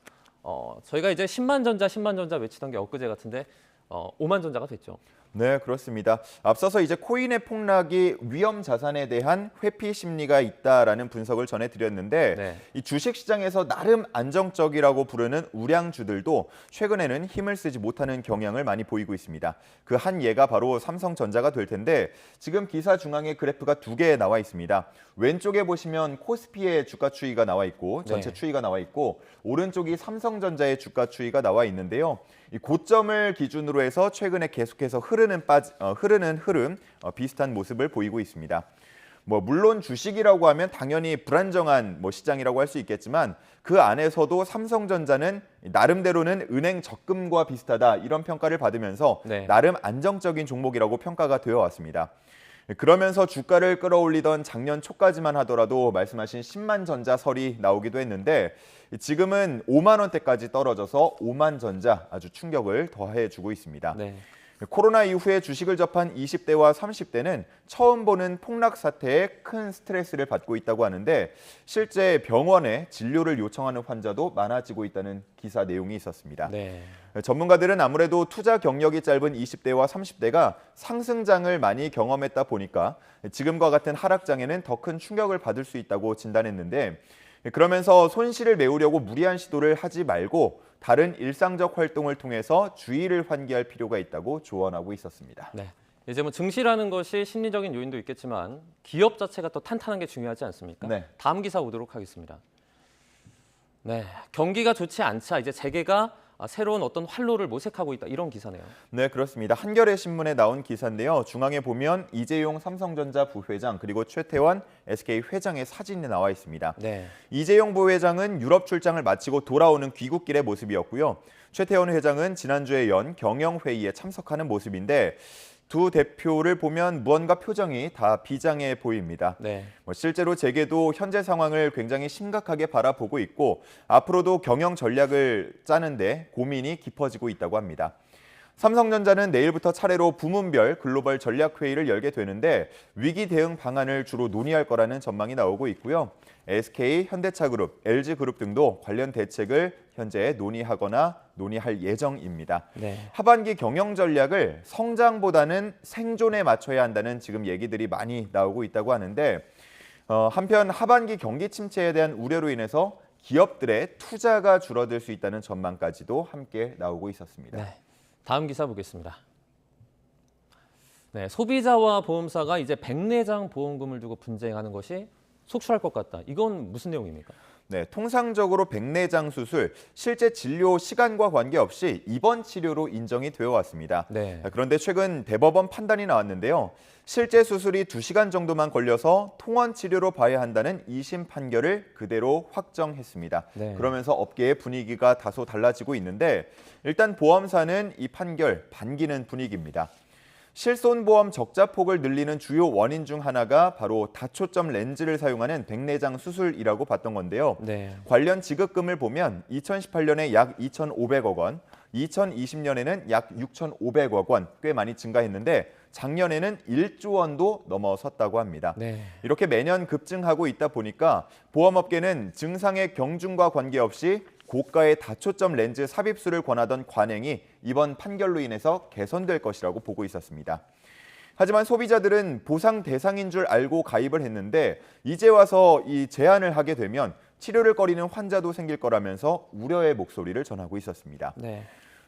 저희가 이제 10만 전자 외치던 게 엊그제 같은데 5만 전자가 됐죠. 네, 그렇습니다. 앞서서 이제 코인의 폭락이 위험 자산에 대한 회피 심리가 있다라는 분석을 전해드렸는데 네. 이 주식 시장에서 나름 안정적이라고 부르는 우량주들도 최근에는 힘을 쓰지 못하는 경향을 많이 보이고 있습니다. 그 한 예가 바로 삼성전자가 될 텐데 지금 기사 중앙에 그래프가 2개 나와 있습니다. 왼쪽에 보시면 코스피의 주가 추이가 나와 있고 전체 네. 추이가 나와 있고 오른쪽이 삼성전자의 주가 추이가 나와 있는데요. 이 고점을 기준으로 해서 최근에 계속해서 흐르는 흐름 비슷한 모습을 보이고 있습니다. 물론 주식이라고 하면 당연히 불안정한 시장이라고 할 수 있겠지만 그 안에서도 삼성전자는 나름대로는 은행 적금과 비슷하다 이런 평가를 받으면서 네. 나름 안정적인 종목이라고 평가가 되어 왔습니다. 그러면서 주가를 끌어올리던 작년 초까지만 하더라도 말씀하신 10만 전자 설이 나오기도 했는데 지금은 5만 원대까지 떨어져서 5만 전자 아주 충격을 더해주고 있습니다. 네. 코로나 이후에 주식을 접한 20대와 30대는 처음 보는 폭락 사태에 큰 스트레스를 받고 있다고 하는데 실제 병원에 진료를 요청하는 환자도 많아지고 있다는 기사 내용이 있었습니다. 네. 전문가들은 아무래도 투자 경력이 짧은 20대와 30대가 상승장을 많이 경험했다 보니까 지금과 같은 하락장에는 더 큰 충격을 받을 수 있다고 진단했는데 그러면서 손실을 메우려고 무리한 시도를 하지 말고 다른 일상적 활동을 통해서 주의를 환기할 필요가 있다고 조언하고 있었습니다. 네. 이제 증시라는 것이 심리적인 요인도 있겠지만 기업 자체가 또 탄탄한 게 중요하지 않습니까? 네. 다음 기사 보도록 하겠습니다. 네, 경기가 좋지 않자 이제 재계가 새로운 어떤 활로를 모색하고 있다 이런 기사네요. 네, 그렇습니다. 한겨레 신문에 나온 기사인데요. 중앙에 보면 이재용 삼성전자 부회장 그리고 최태원 SK 회장의 사진이 나와 있습니다. 네. 이재용 부회장은 유럽 출장을 마치고 돌아오는 귀국길의 모습이었고요. 최태원 회장은 지난주에 연 경영회의에 참석하는 모습인데 두 대표를 보면 무언가 표정이 다 비장해 보입니다. 네. 실제로 재계도 현재 상황을 굉장히 심각하게 바라보고 있고 앞으로도 경영 전략을 짜는데 고민이 깊어지고 있다고 합니다. 삼성전자는 내일부터 차례로 부문별 글로벌 전략회의를 열게 되는데 위기 대응 방안을 주로 논의할 거라는 전망이 나오고 있고요. SK, 현대차그룹, LG그룹 등도 관련 대책을 현재 논의할 예정입니다. 네. 하반기 경영 전략을 성장보다는 생존에 맞춰야 한다는 지금 얘기들이 많이 나오고 있다고 하는데 한편 하반기 경기 침체에 대한 우려로 인해서 기업들의 투자가 줄어들 수 있다는 전망까지도 함께 나오고 있었습니다. 네. 다음 기사 보겠습니다. 네, 소비자와 보험사가 이제 백내장 보험금을 두고 분쟁하는 것이 속출할 것 같다. 이건 무슨 내용입니까? 네, 통상적으로 백내장 수술, 실제 진료 시간과 관계없이 입원 치료로 인정이 되어 왔습니다. 네. 그런데 최근 대법원 판단이 나왔는데요. 실제 수술이 2시간 정도만 걸려서 통원 치료로 봐야 한다는 2심 판결을 그대로 확정했습니다. 네. 그러면서 업계의 분위기가 다소 달라지고 있는데 일단 보험사는 이 판결 반기는 분위기입니다. 실손보험 적자폭을 늘리는 주요 원인 중 하나가 바로 다초점 렌즈를 사용하는 백내장 수술이라고 봤던 건데요. 네. 관련 지급금을 보면 2018년에 약 2,500억 원, 2020년에는 약 6,500억 원, 꽤 많이 증가했는데 작년에는 1조 원도 넘어섰다고 합니다. 네. 이렇게 매년 급증하고 있다 보니까 보험업계는 증상의 경중과 관계없이 고가의 다초점 렌즈 삽입술을 권하던 관행이 이번 판결로 인해서 개선될 것이라고 보고 있었습니다. 하지만 소비자들은 보상 대상인 줄 알고 가입을 했는데 이제 와서 이 제한을 하게 되면 치료를 꺼리는 환자도 생길 거라면서 우려의 목소리를 전하고 있었습니다. 네.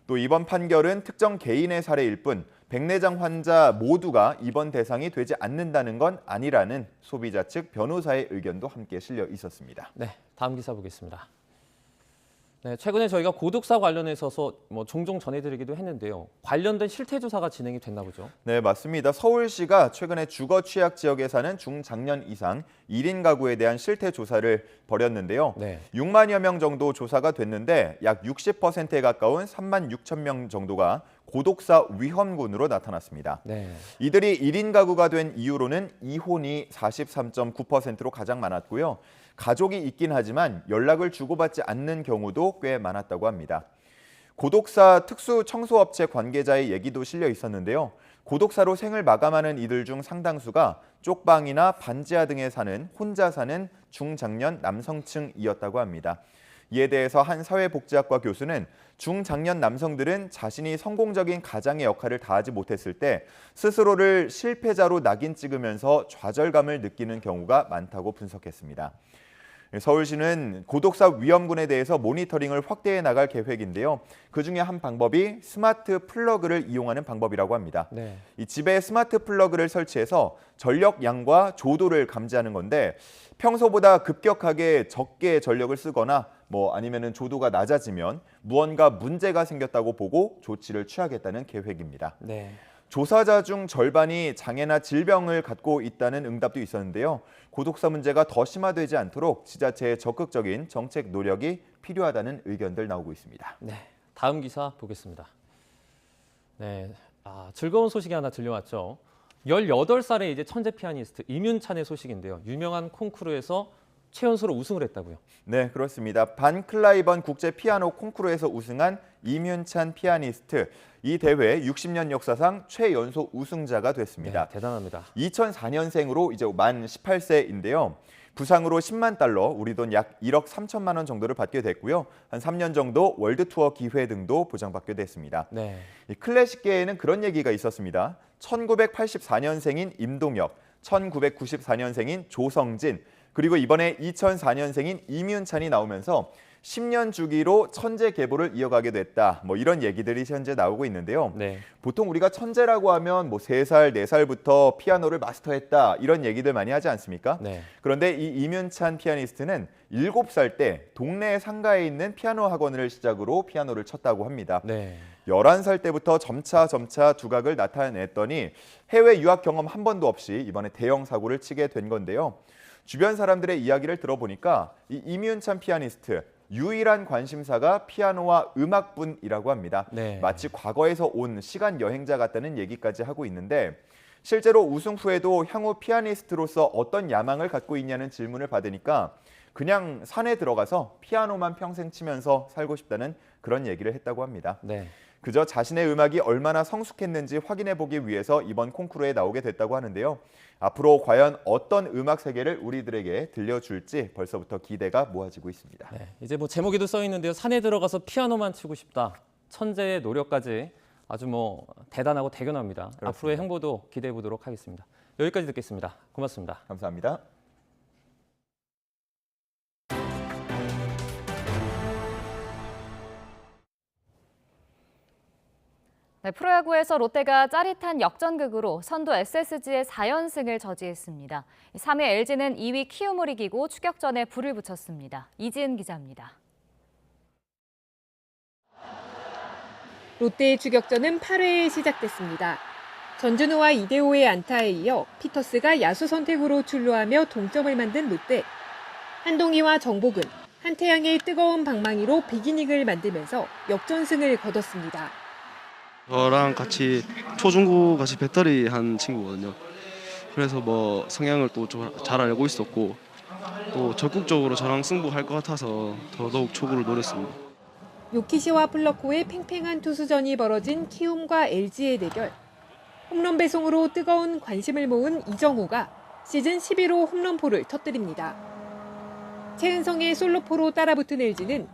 또 이번 판결은 특정 개인의 사례일 뿐 백내장 환자 모두가 입원 대상이 되지 않는다는 건 아니라는 소비자 측 변호사의 의견도 함께 실려 있었습니다. 네, 다음 기사 보겠습니다. 네, 최근에 저희가 고독사 관련해서 종종 전해드리기도 했는데요. 관련된 실태조사가 진행이 됐나 보죠? 네, 맞습니다. 서울시가 최근에 주거 취약 지역에 사는 중장년 이상 1인 가구에 대한 실태조사를 벌였는데요. 네. 6만여 명 정도 조사가 됐는데 약 60%에 가까운 3만 6천 명 정도가 고독사 위험군으로 나타났습니다. 네. 이들이 1인 가구가 된 이유로는 이혼이 43.9%로 가장 많았고요. 가족이 있긴 하지만 연락을 주고받지 않는 경우도 꽤 많았다고 합니다. 고독사 특수청소업체 관계자의 얘기도 실려 있었는데요. 고독사로 생을 마감하는 이들 중 상당수가 쪽방이나 반지하 등에 사는 혼자 사는 중장년 남성층이었다고 합니다. 이에 대해서 한 사회복지학과 교수는 중장년 남성들은 자신이 성공적인 가장의 역할을 다하지 못했을 때 스스로를 실패자로 낙인 찍으면서 좌절감을 느끼는 경우가 많다고 분석했습니다. 서울시는 고독사 위험군에 대해서 모니터링을 확대해 나갈 계획인데요. 그중에 한 방법이 스마트 플러그를 이용하는 방법이라고 합니다. 네. 이 집에 스마트 플러그를 설치해서 전력량과 조도를 감지하는 건데 평소보다 급격하게 적게 전력을 쓰거나 아니면은 조도가 낮아지면 무언가 문제가 생겼다고 보고 조치를 취하겠다는 계획입니다. 네. 조사자 중 절반이 장애나 질병을 갖고 있다는 응답도 있었는데요. 고독사 문제가 더 심화되지 않도록 지자체의 적극적인 정책 노력이 필요하다는 의견들 나오고 있습니다. 네, 다음 기사 보겠습니다. 네, 즐거운 소식이 하나 들려왔죠. 18살의 이제 천재 피아니스트 임윤찬의 소식인데요. 유명한 콩쿠르에서 최연소로 우승을 했다고요. 네, 그렇습니다. 반 클라이번 국제 피아노 콩쿠르에서 우승한 임윤찬 피아니스트. 이 대회 60년 역사상 최연소 우승자가 됐습니다. 네, 대단합니다. 2004년생으로 이제 만 18세인데요. 부상으로 10만 달러, 우리 돈 약 1억 3천만 원 정도를 받게 됐고요. 한 3년 정도 월드 투어 기회 등도 보장받게 됐습니다. 네. 이 클래식계에는 그런 얘기가 있었습니다. 1984년생인 임동혁, 1994년생인 조성진, 그리고 이번에 2004년생인 임윤찬이 나오면서 10년 주기로 천재 계보를 이어가게 됐다. 뭐 이런 얘기들이 현재 나오고 있는데요. 네. 보통 우리가 천재라고 하면 뭐 3살, 4살부터 피아노를 마스터했다 이런 얘기들 많이 하지 않습니까? 네. 그런데 이 이윤찬 피아니스트는 7살 때 동네 상가에 있는 피아노 학원을 시작으로 피아노를 쳤다고 합니다. 네. 11살 때부터 점차 두각을 나타냈더니 해외 유학 경험 한 번도 없이 이번에 대형 사고를 치게 된 건데요. 주변 사람들의 이야기를 들어보니까 이 이윤찬 피아니스트 유일한 관심사가 피아노와 음악뿐이라고 합니다. 네. 마치 과거에서 온 시간 여행자 같다는 얘기까지 하고 있는데 실제로 우승 후에도 향후 피아니스트로서 어떤 야망을 갖고 있냐는 질문을 받으니까 그냥 산에 들어가서 피아노만 평생 치면서 살고 싶다는 그런 얘기를 했다고 합니다. 네. 그저 자신의 음악이 얼마나 성숙했는지 확인해보기 위해서 이번 콩쿠르에 나오게 됐다고 하는데요. 앞으로 과연 어떤 음악 세계를 우리들에게 들려줄지 벌써부터 기대가 모아지고 있습니다. 네. 이제 뭐 제목에도 써 있는데요. 산에 들어가서 피아노만 치고 싶다. 천재의 노력까지 아주 뭐 대단하고 대견합니다. 그렇습니다. 앞으로의 행보도 기대해 보도록 하겠습니다. 여기까지 듣겠습니다. 고맙습니다. 감사합니다. 네, 프로야구에서 롯데가 짜릿한 역전극으로 선두 SSG의 4연승을 저지했습니다. 3위 LG는 2위 키움을 이기고 추격전에 불을 붙였습니다. 이지은 기자입니다. 롯데의 추격전은 8회에 시작됐습니다. 전준우와 이대호의 안타에 이어 피터스가 야수 선택으로 출루하며 동점을 만든 롯데. 한동희와 정복은, 한태양의 뜨거운 방망이로 비기닝을 만들면서 역전승을 거뒀습니다. 저랑 같이 초중고 같이 배터리 한 친구거든요. 그래서 뭐 성향을 또 잘 알고 있었고 또 적극적으로 저랑 승부할 것 같아서 더더욱 초구를 노렸습니다. 요키시와 플러코의 팽팽한 투수전이 벌어진 키움과 LG의 대결. 홈런 배송으로 뜨거운 관심을 모은 이정우가 시즌 11호 홈런포를 터뜨립니다. 최은성의 솔로포로 따라붙은 LG는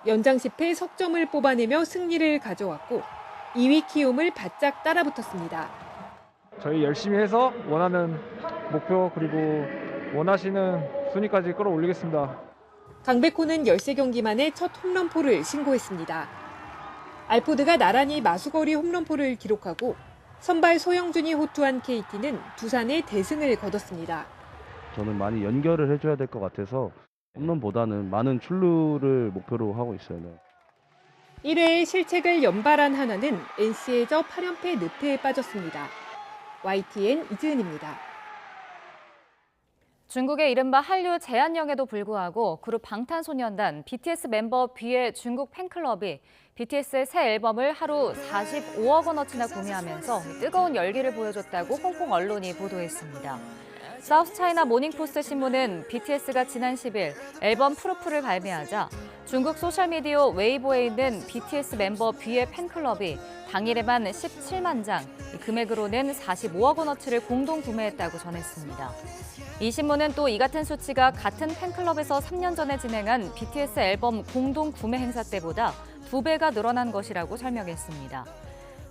연장 10회 석점을 뽑아내며 승리를 가져왔고 2위 키움을 바짝 따라붙었습니다. 저희 열심히 해서 원하는 목표 그리고 원하시는 순위까지 끌어올리겠습니다. 강백호는 13경기 만에 첫 홈런포를 신고했습니다. 알포드가 나란히 마수거리 홈런포를 기록하고 선발 소영준이 호투한 KT는 두산의 대승을 거뒀습니다. 저는 많이 연결을 해줘야 될 것 같아서 홈런보다는 많은 출루를 목표로 하고 있어요. 1회에 실책을 연발한 하나는 NC에 져 8연패 늪에 빠졌습니다. YTN 이지은입니다. 중국의 이른바 한류 제한령에도 불구하고 그룹 방탄소년단 BTS 멤버 B의 중국 팬클럽이 BTS의 새 앨범을 하루 45억 원어치나 구매하면서 뜨거운 열기를 보여줬다고 홍콩 언론이 보도했습니다. 사우스차이나 모닝포스트 신문은 BTS가 지난 10일 앨범 프루프를 발매하자 중국 소셜미디어 웨이보에 있는 BTS 멤버 B의 팬클럽이 당일에만 17만 장, 금액으로는 45억 원어치를 공동 구매했다고 전했습니다. 이 신문은 또 이 같은 수치가 같은 팬클럽에서 3년 전에 진행한 BTS 앨범 공동 구매 행사 때보다 2배가 늘어난 것이라고 설명했습니다.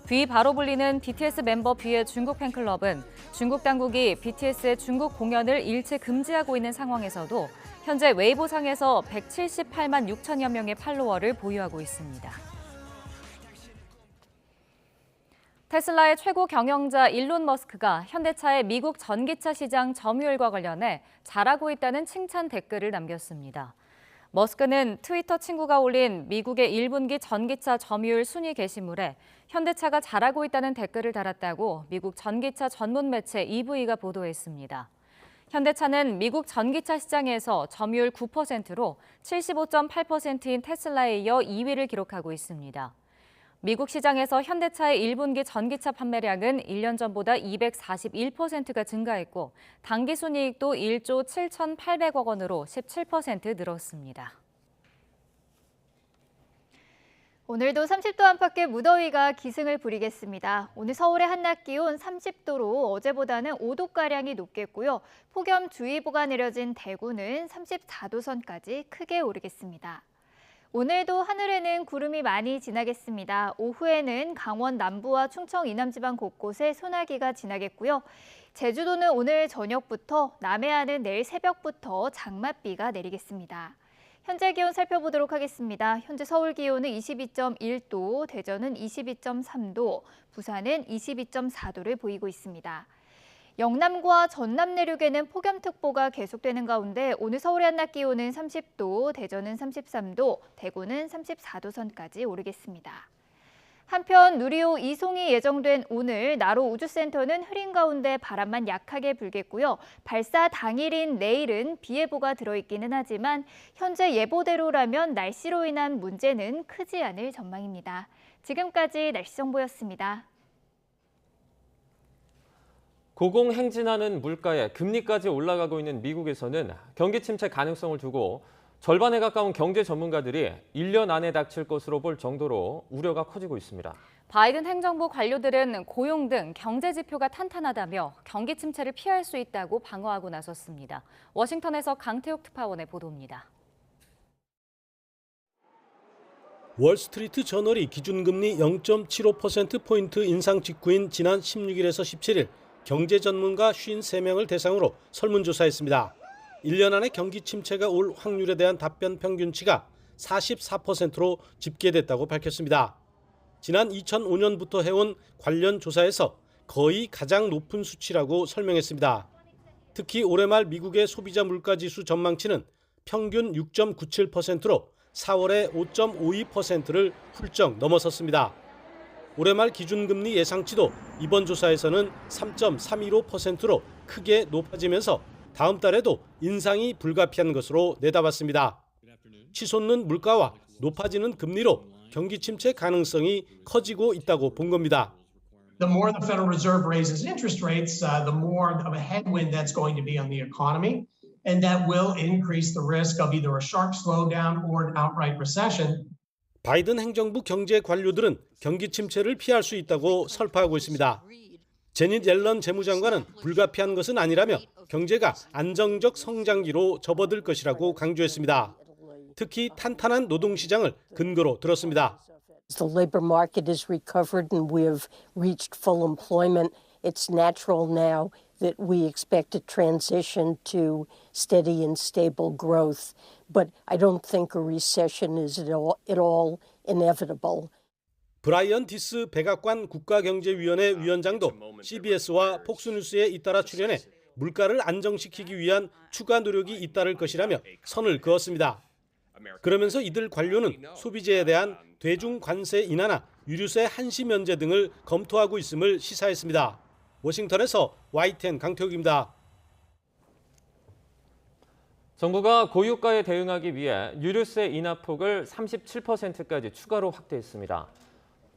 B 바로 불리는 BTS 멤버 B의 중국 팬클럽은 중국 당국이 BTS의 중국 공연을 일체 금지하고 있는 상황에서도 현재 웨이보상에서 178만 6천여 명의 팔로워를 보유하고 있습니다. 테슬라의 최고 경영자 일론 머스크가 현대차의 미국 전기차 시장 점유율과 관련해 잘하고 있다는 칭찬 댓글을 남겼습니다. 머스크는 트위터 친구가 올린 미국의 1분기 전기차 점유율 순위 게시물에 현대차가 잘하고 있다는 댓글을 달았다고 미국 전기차 전문 매체 EV가 보도했습니다. 현대차는 미국 전기차 시장에서 점유율 9%로 75.8%인 테슬라에 이어 2위를 기록하고 있습니다. 미국 시장에서 현대차의 1분기 전기차 판매량은 1년 전보다 241%가 증가했고 당기순이익도 1조 7,800억 원으로 17% 늘었습니다. 오늘도 30도 안팎의 무더위가 기승을 부리겠습니다. 오늘 서울의 한낮 기온 30도로 어제보다는 5도가량이 높겠고요. 폭염주의보가 내려진 대구는 34도 선까지 크게 오르겠습니다. 오늘도 하늘에는 구름이 많이 지나겠습니다. 오후에는 강원 남부와 충청 이남지방 곳곳에 소나기가 지나겠고요. 제주도는 오늘 저녁부터, 남해안은 내일 새벽부터 장맛비가 내리겠습니다. 현재 기온 살펴보도록 하겠습니다. 현재 서울 기온은 22.1도, 대전은 22.3도, 부산은 22.4도를 보이고 있습니다. 영남과 전남 내륙에는 폭염특보가 계속되는 가운데 오늘 서울의 한낮 기온은 30도, 대전은 33도, 대구는 34도 선까지 오르겠습니다. 한편 누리호 이송이 예정된 오늘 나로 우주센터는 흐린 가운데 바람만 약하게 불겠고요. 발사 당일인 내일은 비 예보가 들어있기는 하지만 현재 예보대로라면 날씨로 인한 문제는 크지 않을 전망입니다. 지금까지 날씨 정보였습니다. 고공행진하는 물가에 금리까지 올라가고 있는 미국에서는 경기 침체 가능성을 두고 절반에 가까운 경제 전문가들이 1년 안에 닥칠 것으로 볼 정도로 우려가 커지고 있습니다. 바이든 행정부 관료들은 고용 등 경제 지표가 탄탄하다며 경기 침체를 피할 수 있다고 방어하고 나섰습니다. 워싱턴에서 강태욱 특파원의 보도입니다. 월스트리트 저널이 기준금리 0.75%포인트 인상 직후인 지난 16일에서 17일 경제 전문가 53명을 대상으로 설문조사했습니다. 1년 안에 경기 침체가 올 확률에 대한 답변 평균치가 44%로 집계됐다고 밝혔습니다. 지난 2005년부터 해온 관련 조사에서 거의 가장 높은 수치라고 설명했습니다. 특히 올해 말 미국의 소비자 물가지수 전망치는 평균 6.97%로 4월에 5.52%를 훌쩍 넘어섰습니다. 올해 말 기준금리 예상치도 이번 조사에서는 3.315%로 크게 높아지면서 다음 달에도 인상이 불가피한 것으로 내다봤습니다. 치솟는 물가와 높아지는 금리로 경기 침체 가능성이 커지고 있다고 본 겁니다. The more the Federal Reserve raises interest rates, the more of a headwind that's going to be on the economy, and that will increase the risk of either a sharp slowdown or an outright recession. 바이든 행정부 경제 관료들은 경기 침체를 피할 수 있다고 설파하고 있습니다. 제닛 옐런 재무장관은 불가피한 것은 아니라며 경제가 안정적 성장기로 접어들 것이라고 강조했습니다. 특히 탄탄한 노동시장을 근거로 들었습니다. The labor market is recovered and we have reached full employment. It's natural now that we expect a transition to steady and stable growth. But I don't think a recession is at all inevitable. 브라이언 디스 백악관 국가경제위원회 위원장도 CBS와 폭스뉴스에 잇따라 출연해 물가를 안정시키기 위한 추가 노력이 잇따를 것이라며 선을 그었습니다. 그러면서 이들 관료는 소비재에 대한 대중 관세 인하나 유류세 한시 면제 등을 검토하고 있음을 시사했습니다. 워싱턴에서 YTN 강태욱입니다. 정부가 고유가에 대응하기 위해 유류세 인하폭을 37%까지 추가로 확대했습니다.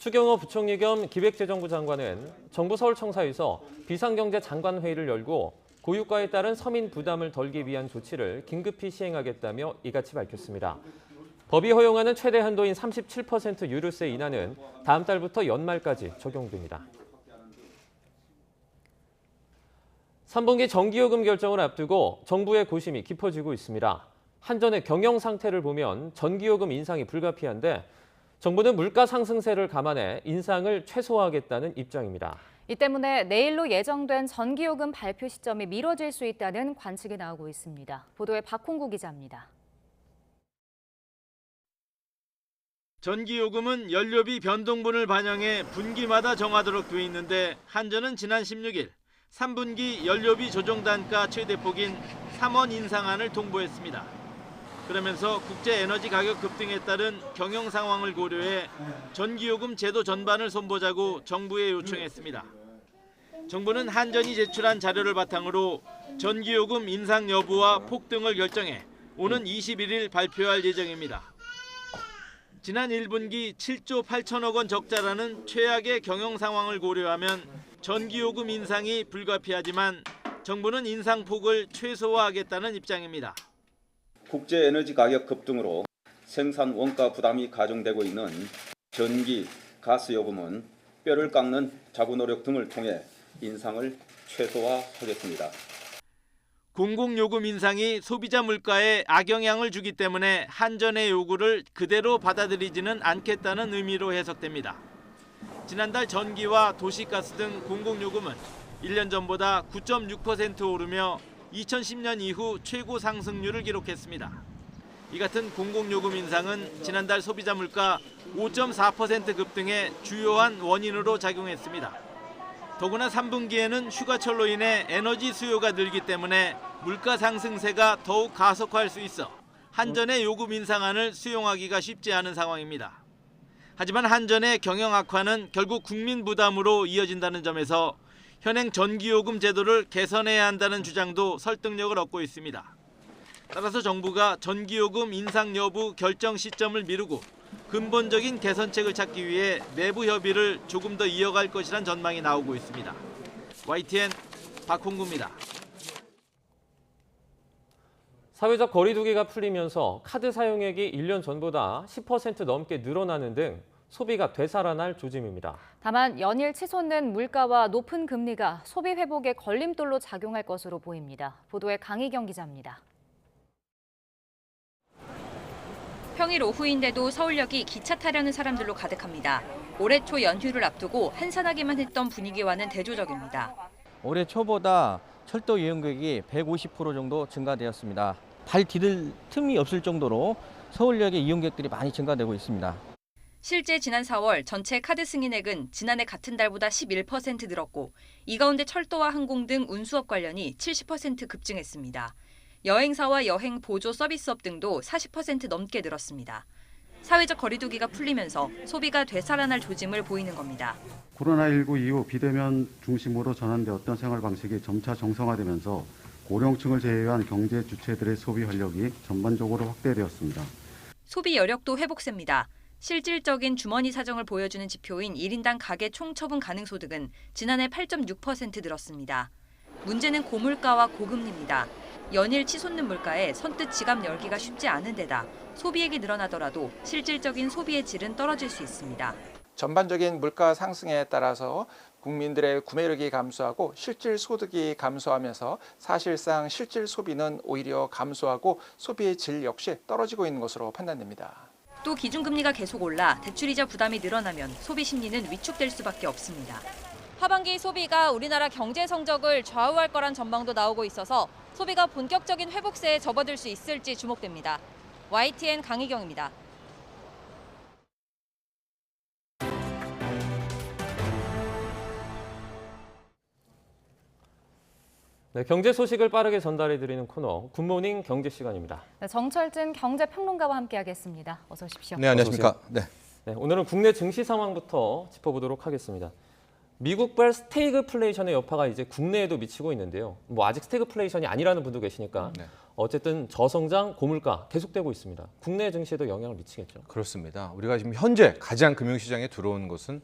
추경호 부총리 겸 기획재정부 장관은 정부 서울청사에서 비상경제장관회의를 열고 고유가에 따른 서민 부담을 덜기 위한 조치를 긴급히 시행하겠다며 이같이 밝혔습니다. 법이 허용하는 최대 한도인 37% 유류세 인하는 다음 달부터 연말까지 적용됩니다. 3분기 전기요금 결정을 앞두고 정부의 고심이 깊어지고 있습니다. 한전의 경영 상태를 보면 전기요금 인상이 불가피한데 정부는 물가 상승세를 감안해 인상을 최소화하겠다는 입장입니다. 이 때문에 내일로 예정된 전기요금 발표 시점이 미뤄질 수 있다는 관측이 나오고 있습니다. 보도에 박홍구 기자입니다. 전기요금은 연료비 변동분을 반영해 분기마다 정하도록 돼 있는데 한전은 지난 16일 3분기 연료비 조정 단가 최대폭인 3원 인상안을 통보했습니다. 그러면서 국제 에너지 가격 급등에 따른 경영 상황을 고려해 전기요금 제도 전반을 손보자고 정부에 요청했습니다. 정부는 한전이 제출한 자료를 바탕으로 전기요금 인상 여부와 폭등을 결정해 오는 21일 발표할 예정입니다. 지난 1분기 7조 8천억 원 적자라는 최악의 경영 상황을 고려하면 전기요금 인상이 불가피하지만 정부는 인상폭을 최소화하겠다는 입장입니다. 국제 에너지 가격 급등으로 생산 원가 부담이 가중되고 있는 전기, 가스 요금은 뼈를 깎는 자구 노력 등을 통해 인상을 최소화하겠습니다. 공공요금 인상이 소비자 물가에 악영향을 주기 때문에 한전의 요구를 그대로 받아들이지는 않겠다는 의미로 해석됩니다. 지난달 전기와 도시가스 등 공공요금은 1년 전보다 9.6% 오르며 2010년 이후 최고 상승률을 기록했습니다. 이 같은 공공요금 인상은 지난달 소비자 물가 5.4% 급등의 주요한 원인으로 작용했습니다. 더구나 3분기에는 휴가철로 인해 에너지 수요가 늘기 때문에 물가 상승세가 더욱 가속화할 수 있어 한전의 요금 인상안을 수용하기가 쉽지 않은 상황입니다. 하지만 한전의 경영 악화는 결국 국민 부담으로 이어진다는 점에서 현행 전기요금 제도를 개선해야 한다는 주장도 설득력을 얻고 있습니다. 따라서 정부가 전기요금 인상 여부 결정 시점을 미루고 근본적인 개선책을 찾기 위해 내부 협의를 조금 더 이어갈 것이란 전망이 나오고 있습니다. YTN 박홍구입니다. 사회적 거리두기가 풀리면서 카드 사용액이 1년 전보다 10% 넘게 늘어나는 등 소비가 되살아날 조짐입니다. 다만 연일 치솟는 물가와 높은 금리가 소비 회복에 걸림돌로 작용할 것으로 보입니다. 보도에 강희경 기자입니다. 평일 오후인데도 서울역이 기차 타려는 사람들로 가득합니다. 올해 초 연휴를 앞두고 한산하기만 했던 분위기와는 대조적입니다. 올해 초보다 철도 이용객이 150% 정도 증가되었습니다. 발 디딜 틈이 없을 정도로 서울역의 이용객들이 많이 증가되고 있습니다. 실제 지난 4월 전체 카드 승인액은 지난해 같은 달보다 11% 늘었고 이 가운데 철도와 항공 등 운수업 관련이 70% 급증했습니다. 여행사와 여행 보조 서비스업 등도 40% 넘게 늘었습니다. 사회적 거리두기가 풀리면서 소비가 되살아날 조짐을 보이는 겁니다. 코로나19 이후 비대면 중심으로 전환되었던 생활 방식이 점차 정상화되면서 고령층을 제외한 경제 주체들의 소비 활력이 전반적으로 확대되었습니다. 소비 여력도 회복세입니다. 실질적인 주머니 사정을 보여주는 지표인 1인당 가계 총처분 가능 소득은 지난해 8.6% 늘었습니다. 문제는 고물가와 고금리입니다. 연일 치솟는 물가에 선뜻 지갑 열기가 쉽지 않은 데다 소비액이 늘어나더라도 실질적인 소비의 질은 떨어질 수 있습니다. 전반적인 물가 상승에 따라서 국민들의 구매력이 감소하고 실질 소득이 감소하면서 사실상 실질 소비는 오히려 감소하고 소비의 질 역시 떨어지고 있는 것으로 판단됩니다. 또 기준금리가 계속 올라 대출이자 부담이 늘어나면 소비 심리는 위축될 수밖에 없습니다. 하반기 소비가 우리나라 경제 성적을 좌우할 거란 전망도 나오고 있어서 소비가 본격적인 회복세에 접어들 수 있을지 주목됩니다. YTN 강희경입니다. 네, 경제 소식을 빠르게 전달해드리는 코너 굿모닝 경제 시간입니다. 네, 정철진 경제평론가와 함께하겠습니다. 어서 오십시오. 네, 안녕하십니까. 네, 오늘은 국내 증시 상황부터 짚어보도록 하겠습니다. 미국발 스태그플레이션의 여파가 이제 국내에도 미치고 있는데요. 뭐 아직 스태그플레이션이 아니라는 분도 계시니까 어쨌든 저성장, 고물가 계속되고 있습니다. 국내 증시에도 영향을 미치겠죠. 그렇습니다. 우리가 지금 현재 가장 금융시장에 들어온 것은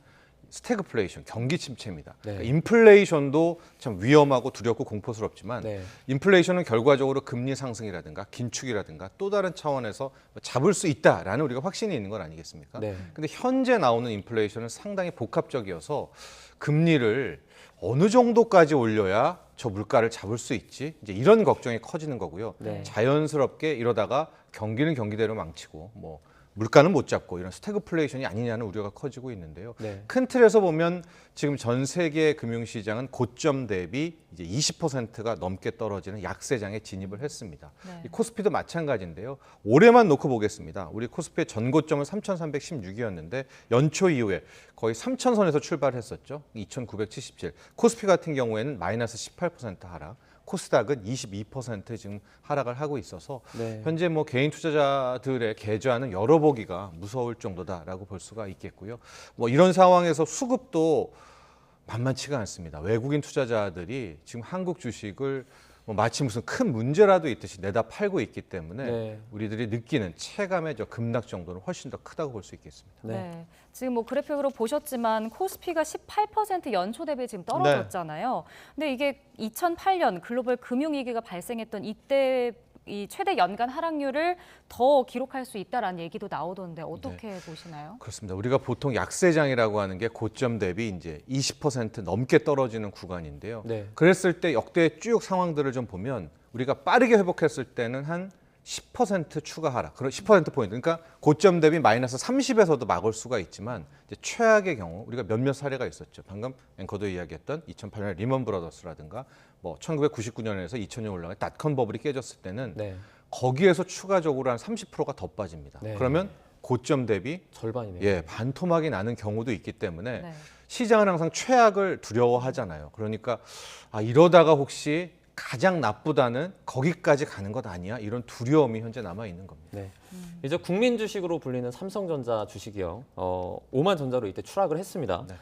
스태그플레이션, 경기 침체입니다. 그러니까 인플레이션도 참 위험하고 두렵고 공포스럽지만 인플레이션은 결과적으로 금리 상승이라든가 긴축이라든가 또 다른 차원에서 잡을 수 있다라는 우리가 확신이 있는 건 아니겠습니까? 근데 현재 나오는 인플레이션은 상당히 복합적이어서 금리를 어느 정도까지 올려야 저 물가를 잡을 수 있지? 이제 이런 걱정이 커지는 거고요. 자연스럽게 이러다가 경기는 경기대로 망치고 뭐 물가는 못 잡고 이런 스태그플레이션이 아니냐는 우려가 커지고 있는데요. 큰 틀에서 보면 지금 전 세계 금융시장은 고점 대비 이제 20%가 넘게 떨어지는 약세장에 진입을 했습니다. 이 코스피도 마찬가지인데요. 올해만 놓고 보겠습니다. 우리 코스피의 전고점은 3,316이었는데 연초 이후에 거의 3,000선에서 출발했었죠. 2,977. 코스피 같은 경우에는 마이너스 18% 하락. 코스닥은 22% 지금 하락을 하고 있어서 현재 뭐 개인 투자자들의 계좌는 열어보기가 무서울 정도다라고 볼 수가 있겠고요. 뭐 이런 상황에서 수급도 만만치가 않습니다. 외국인 투자자들이 지금 한국 주식을 뭐 마치 무슨 큰 문제라도 있듯이 내다 팔고 있기 때문에 우리들이 느끼는 체감의 저 급락 정도는 훨씬 더 크다고 볼 수 있겠습니다. 지금 뭐 그래픽으로 보셨지만 코스피가 18% 연초 대비 지금 떨어졌잖아요. 근데 이게 2008년 글로벌 금융위기가 발생했던 이때 이 최대 연간 하락률을 더 기록할 수 있다라는 얘기도 나오던데 어떻게 보시나요? 그렇습니다. 우리가 보통 약세장이라고 하는 게 고점 대비 이제 20% 넘게 떨어지는 구간인데요. 그랬을 때 역대 쭉 상황들을 좀 보면 우리가 빠르게 회복했을 때는 한 10% 추가 하락, 10%포인트. 그러니까 고점 대비 마이너스 30에서도 막을 수가 있지만 이제 최악의 경우 우리가 몇몇 사례가 있었죠. 방금 앵커도 이야기했던 2008년에 리먼 브라더스라든가 뭐 1999년에서 2000년 올라간 닷컴 버블이 깨졌을 때는 거기에서 추가적으로 한 30%가 더 빠집니다. 네. 그러면 고점 대비 절반이네요. 예, 반토막이 나는 경우도 있기 때문에 네. 시장은 항상 최악을 두려워하잖아요. 그러니까 이러다가 혹시 가장 나쁘다는 거기까지 가는 것 아니야? 이런 두려움이 현재 남아 있는 겁니다. 네. 이제 국민 주식으로 불리는 삼성전자 주식이요. 5만 전자로 이때 추락을 했습니다. 네.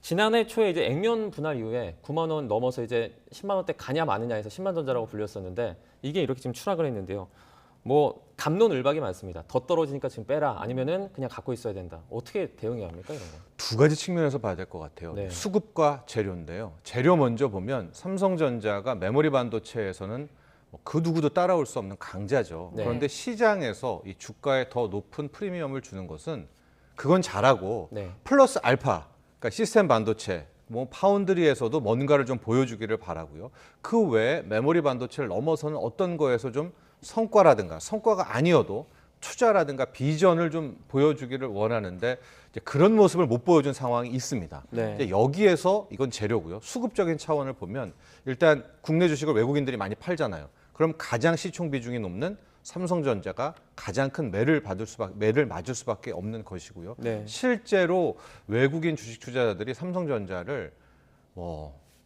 지난해 초에 이제 액면 분할 이후에 9만 원 넘어서 이제 10만 원대 가냐 마느냐 해서 10만 전자라고 불렸었는데 이게 이렇게 지금 추락을 했는데요. 뭐 갑론을박이 많습니다. 더 떨어지니까 지금 빼라 아니면은 그냥 갖고 있어야 된다. 어떻게 대응해야 합니까 이런 거? 두 가지 측면에서 봐야 될 것 같아요. 네. 수급과 재료인데요. 재료 먼저 보면 삼성전자가 메모리 반도체에서는 그 누구도 따라올 수 없는 강자죠. 네. 그런데 시장에서 이 주가에 더 높은 프리미엄을 주는 것은 그건 잘하고 네. 플러스 알파, 그러니까 시스템 반도체, 뭐 파운드리에서도 뭔가를 좀 보여주기를 바라고요. 그 외에 메모리 반도체를 넘어서는 어떤 거에서 좀 성과라든가 성과가 아니어도 투자라든가 비전을 좀 보여주기를 원하는데 이제 그런 모습을 못 보여준 상황이 있습니다. 네. 이제 여기에서 이건 재료고요. 수급적인 차원을 보면 일단 국내 주식을 외국인들이 많이 팔잖아요. 그럼 가장 시총 비중이 높는 삼성전자가 가장 큰 매를 맞을 수밖에 없는 것이고요. 네. 실제로 외국인 주식 투자자들이 삼성전자를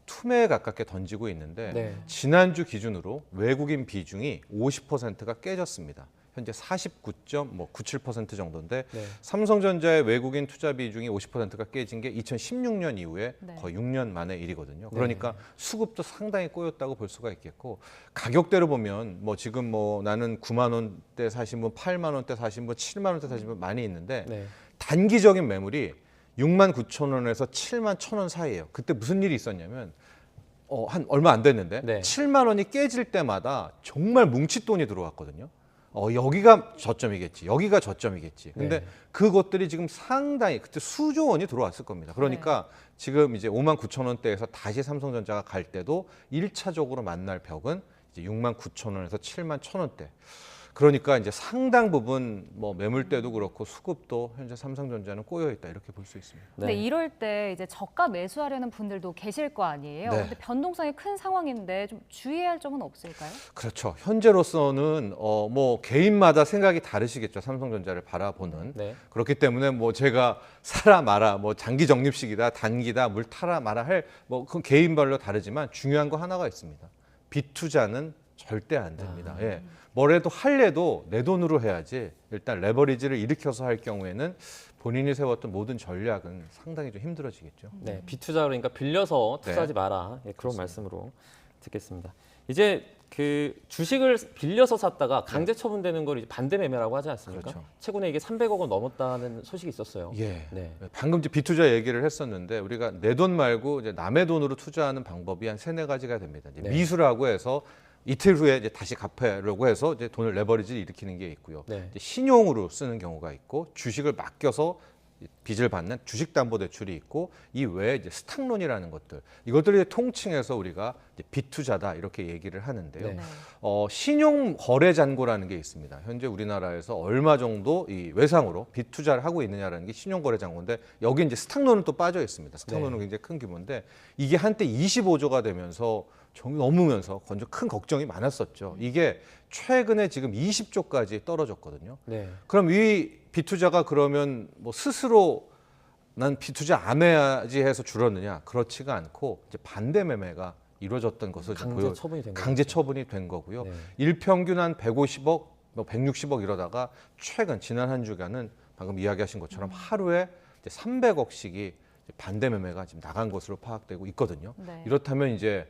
투매에 가깝게 던지고 있는데 네. 지난주 기준으로 외국인 비중이 50%가 깨졌습니다. 현재 49.97% 정도인데 네. 삼성전자의 외국인 투자 비중이 50%가 깨진 게 2016년 이후에 네. 거의 6년 만의 일이거든요. 네. 그러니까 수급도 상당히 꼬였다고 볼 수가 있겠고 가격대로 보면 지금 나는 9만 원대 사신 분, 8만 원대 사신 분, 7만 원대 사신 분 많이 있는데 네. 단기적인 매물이 6만 9천 원에서 7만 1천 원 사이예요. 그때 무슨 일이 있었냐면 한 얼마 안 됐는데 네. 7만 원이 깨질 때마다 정말 뭉칫돈이 들어왔거든요. 여기가 저점이겠지, 여기가 저점이겠지. 근데 네. 그것들이 지금 상당히 그때 수조 원이 들어왔을 겁니다. 그러니까 지금 이제 5만 9천 원대에서 다시 삼성전자가 갈 때도 1차적으로 만날 벽은 이제 6만 9천 원에서 7만 1천 원대. 그러니까 이제 상당 부분 매물대도 그렇고 수급도 현재 삼성전자는 꼬여 있다 이렇게 볼 수 있습니다. 근데 이럴 때 이제 저가 매수하려는 분들도 계실 거 아니에요. 네. 근데 변동성이 큰 상황인데 좀 주의해야 할 점은 없을까요? 그렇죠. 현재로서는 개인마다 생각이 다르시겠죠. 삼성전자를 바라보는. 네. 그렇기 때문에 제가 사라 마라, 장기 적립식이다, 단기다, 물 타라 마라 할 그건 개인별로 다르지만 중요한 거 하나가 있습니다. 빚투자는 절대 안 됩니다. 예. 뭐래도 할래도 내 돈으로 해야지. 일단 레버리지를 일으켜서 할 경우에는 본인이 세웠던 모든 전략은 상당히 좀 힘들어지겠죠. 네, 빚투자 그러니까 빌려서 투자하지 네. 마라. 예, 그런 말씀으로 듣겠습니다. 이제 그 주식을 빌려서 샀다가 강제 처분되는 걸 이제 반대 매매라고 하지 않습니까? 그렇죠. 최근에 이게 300억 원 넘었다는 소식이 있었어요. 예. 네. 방금 이제 빚투자 얘기를 했었는데 우리가 내 돈 말고 이제 남의 돈으로 투자하는 방법이 한 3-4가지가 됩니다. 이제 네. 미수라고 해서 이틀 후에 이제 다시 갚으려고 해서 이제 돈을 레버리지를 일으키는 게 있고요. 네. 이제 신용으로 쓰는 경우가 있고 주식을 맡겨서 빚을 받는 주식담보대출이 있고 이 외에 이제 스탁론이라는 것들 이것들을 통칭해서 우리가 이제 빚투자다 이렇게 얘기를 하는데요. 네. 신용거래잔고라는 게 있습니다. 현재 우리나라에서 얼마 정도 이 외상으로 빚투자를 하고 있느냐라는 게 신용거래잔고인데 여기 이제 스탁론은 또 빠져 있습니다. 스탁론은 네. 굉장히 큰 규모인데 이게 한때 25조가 되면서 넘으면서 먼저 큰 걱정이 많았었죠. 이게 최근에 지금 20조까지 떨어졌거든요. 네. 그럼 이 빚투자가 그러면 스스로 난 빚투자 안 해야지 해서 줄었느냐? 그렇지가 않고 이제 반대 매매가 이루어졌던 것을 강제 처분이 된 강제 처분이 된 거고요. 네. 일평균 한 150억, 160억 이러다가 최근 지난 한 주간은 방금 이야기하신 것처럼 하루에 이제 300억씩이 반대 매매가 지금 나간 것으로 파악되고 있거든요. 네. 이렇다면 이제